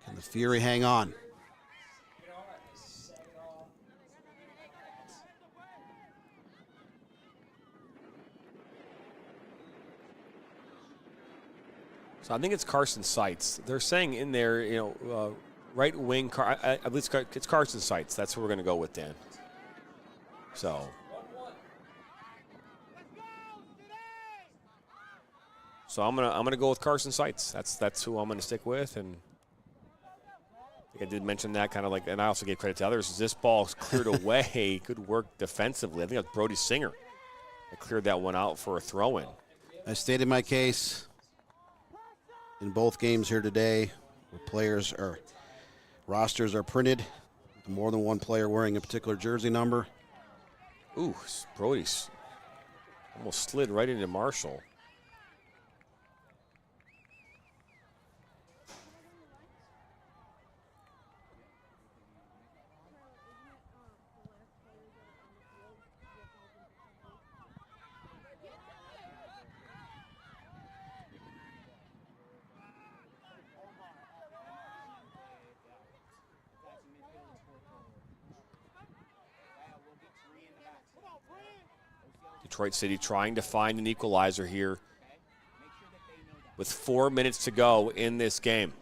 Can the Fury hang on? So I think it's Carson Seitz. They're saying in there, right wing. I believe it's Carson Seitz. That's what we're going to go with, Dan. So I'm gonna go with Carson Seitz. That's who I'm gonna stick with, and I think I did mention that kind of like, and I also gave credit to others. This ball's cleared away. Good work defensively. I think that's Brody Singer. I cleared that one out for a throw-in. I stated my case in both games here today, where rosters are printed More than one player wearing a particular jersey number. Ooh, Brody's almost slid right into Marshall. Detroit City trying to find an equalizer here with 4 minutes to go in this game.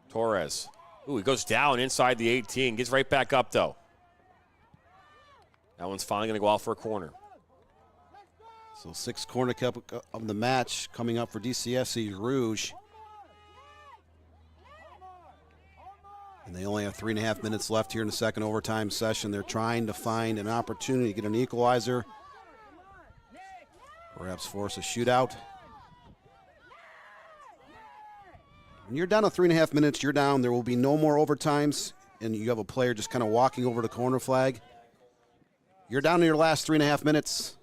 Torres. Ooh, he goes down inside the 18. Gets right back up, though. That one's finally going to go out for a corner. So 6th corner kick of the match coming up for DCFC Rouge. And they only have 3.5 minutes left here in the second overtime session. They're trying to find an opportunity to get an equalizer. Perhaps force a shootout. When you're down to 3.5 minutes, you're down. There will be no more overtimes, and you have a player just kind of walking over the corner flag. You're down to your last 3.5 minutes.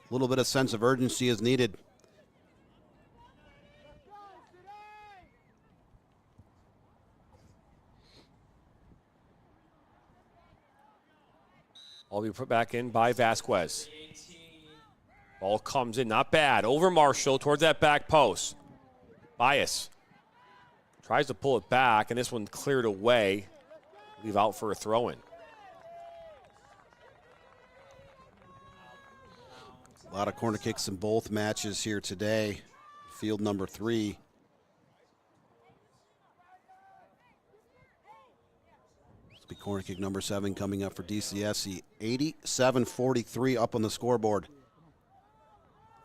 A little bit of sense of urgency is needed. All be put back in by Vasquez. Ball comes in, not bad. Over Marshall towards that back post. Bias tries to pull it back, and this one cleared away. Leave out for a throw-in. A lot of corner kicks in both matches here today. Field number 3. This will be corner kick number 7 coming up for DCFC. 87-43 up on the scoreboard.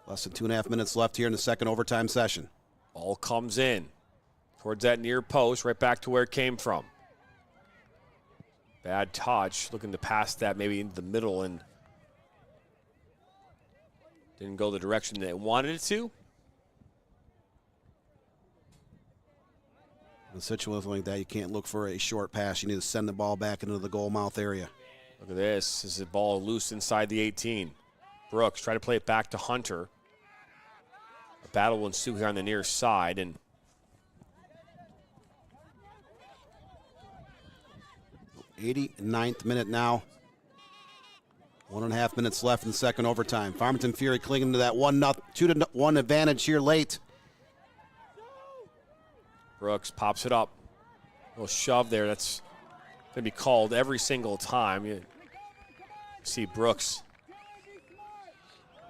Less than 2.5 minutes left here in the second overtime session. Ball comes in towards that near post, right back to where it came from. Bad touch, looking to pass that maybe into the middle, and didn't go the direction they wanted it to. In a situation like that, you can't look for a short pass. You need to send the ball back into the goal mouth area. Look at this. This is a ball loose inside the 18. Brooks try to play it back to Hunter. A battle will ensue here on the near side, and 89th minute now. 1.5 minutes left in the second overtime. Farmington Fury clinging to that 2-1 advantage here late. Brooks pops it up. A little shove there. That's going to be called every single time. You see Brooks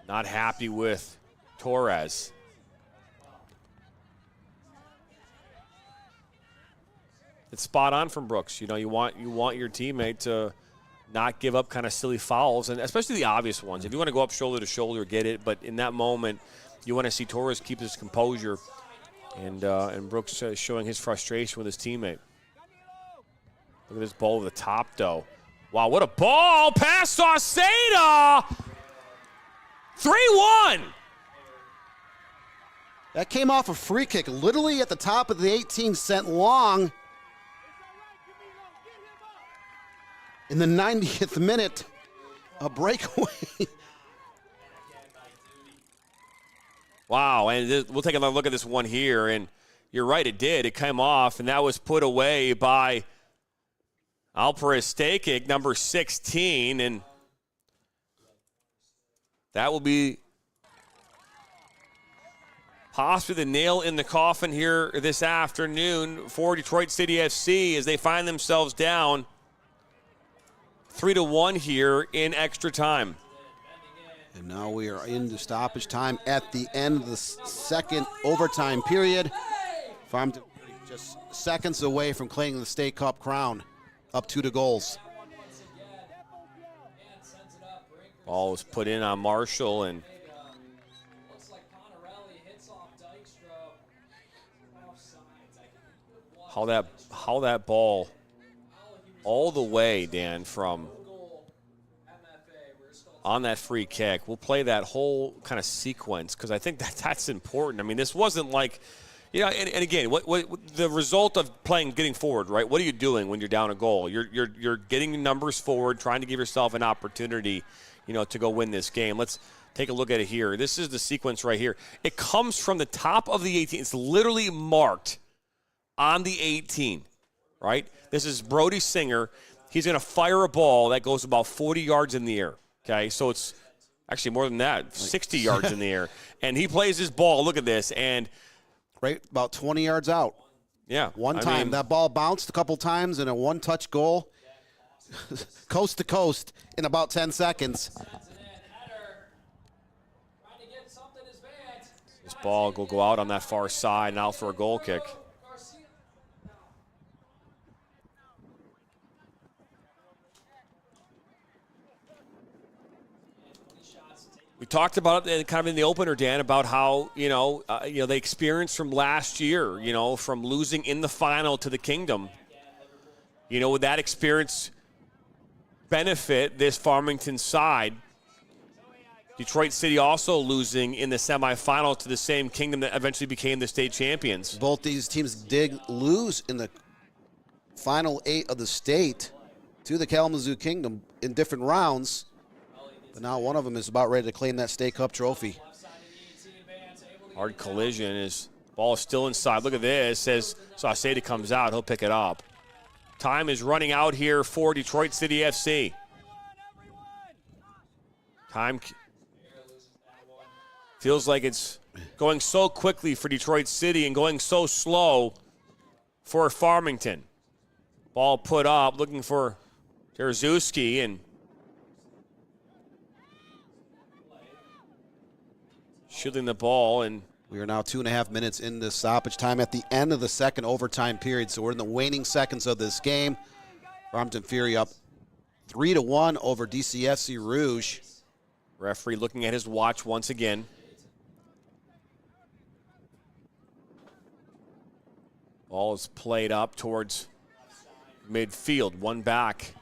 not happy with Torres. It's spot on from Brooks. You know, you want your teammate to not give up kind of silly fouls, and especially the obvious ones. If you want to go up shoulder to shoulder, get it. But in that moment, you want to see Torres keep his composure, and Brooks showing his frustration with his teammate. Look at this ball to the top, though. Wow, what a ball! Pass Sauceda! 3-1! That came off a free kick, literally at the top of the 18, sent long. In the 90th minute, a breakaway. Wow, and we'll take another look at this one here, and you're right, it did. It came off, and that was put away by Alvarez Stakic, number 16, and that will be possibly the nail in the coffin here this afternoon for Detroit City FC as they find themselves down 3-1 here in extra time. And now we are into stoppage time at the end of the second overtime period. Farmington just seconds away from claiming the State Cup crown, up 2-0. Ball was put in on Marshall, and how that ball all the way, Dan, from on that free kick. We'll play that whole kind of sequence because I think that's important. I mean, this wasn't like, and again, what the result of getting forward, right? What are you doing when you're down a goal? You're getting numbers forward, trying to give yourself an opportunity, to go win this game. Let's take a look at it here. This is the sequence right here. It comes from the top of the 18. It's literally marked on the 18, right? This is Brody Singer. He's going to fire a ball that goes about 40 yards in the air, okay? So it's actually more than that, 60 yards in the air. And he plays his ball. Look at this. And right about 20 yards out. Yeah. One time. That ball bounced a couple times in a one-touch goal, coast to coast, in about 10 seconds. This ball will go out on that far side and out for a goal kick. We talked about it kind of in the opener, Dan, about how, they experienced from last year, from losing in the final to the Kingdom. Would that experience benefit this Farmington side? Detroit City also losing in the semifinal to the same Kingdom that eventually became the state champions. Both these teams did lose in the final 8 of the state to the Kalamazoo Kingdom in different rounds. But now one of them is about ready to claim that state cup trophy. Hard collision. His ball is still inside. Look at this. As Sauceda comes out, he'll pick it up. Time is running out here for Detroit City FC. Time feels like it's going so quickly for Detroit City and going so slow for Farmington. Ball put up, looking for Jarzewski, and shielding the ball. And we are now 2.5 minutes into stoppage time at the end of the second overtime period. So we're in the waning seconds of this game. Farmington Fury up 3-1 over DCFC Rouge. Referee looking at his watch once again. Ball is played up towards midfield. One back.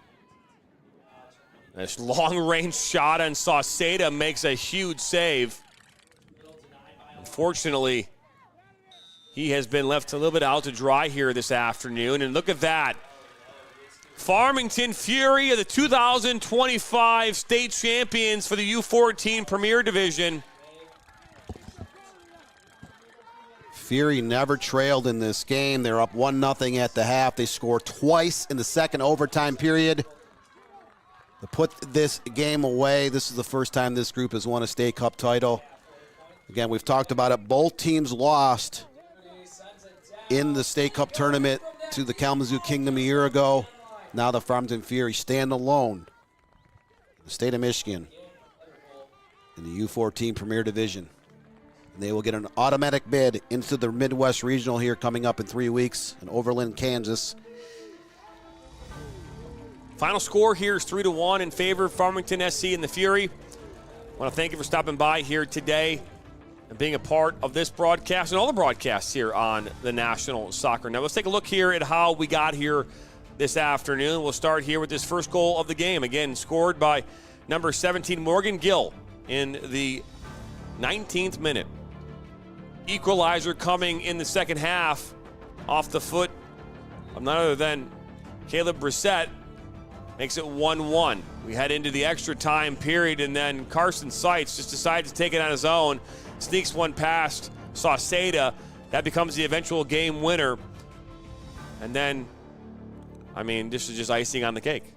This long-range shot on Sauceda makes a huge save. Unfortunately, he has been left a little bit out to dry here this afternoon. And look at that. Farmington Fury are the 2025 state champions for the U14 Premier Division. Fury never trailed in this game. They're up 1-0 at the half. They score twice in the second overtime period to put this game away. This is the first time this group has won a state cup title. Again, we've talked about it. Both teams lost in the state cup tournament to the Kalamazoo Kingdom a year ago. Now the Farmington Fury stand alone in the state of Michigan in the U14 Premier Division. And they will get an automatic bid into the Midwest Regional here coming up in 3 weeks in Overland, Kansas. Final score here is 3-1 in favor of Farmington SC and the Fury. I want to thank you for stopping by here today and being a part of this broadcast and all the broadcasts here on the National Soccer Network. Let's take a look here at how we got here this afternoon. We'll start here with this first goal of the game. Again, scored by number 17, Morgan Gill, in the 19th minute. Equalizer coming in the second half off the foot of none other than Caleb Brissett. Makes it 1-1. We head into the extra time period, and then Carson Seitz just decides to take it on his own. Sneaks one past Sauceda. That becomes the eventual game winner. And then, this is just icing on the cake.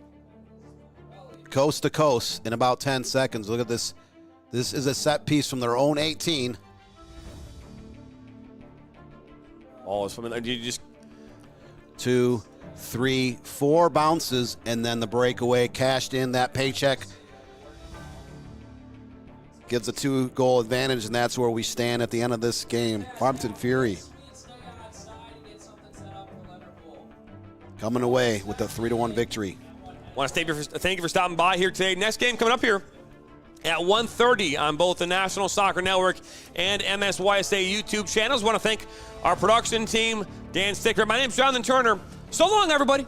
Coast to coast in about 10 seconds. Look at this. This is a set piece from their own 18. Ball is from you just 2, 3, 4 bounces, and then the breakaway cashed in. That paycheck gives a 2-goal advantage, and that's where we stand at the end of this game. Farmington Fury coming away with a 3-1 victory. Want to thank you for stopping by here today. Next game coming up here at 1:30 on both the National Soccer Network and MSYSA YouTube channels. Want to thank our production team, Dan Sticker. My name's Jonathan Turner. So long, everybody.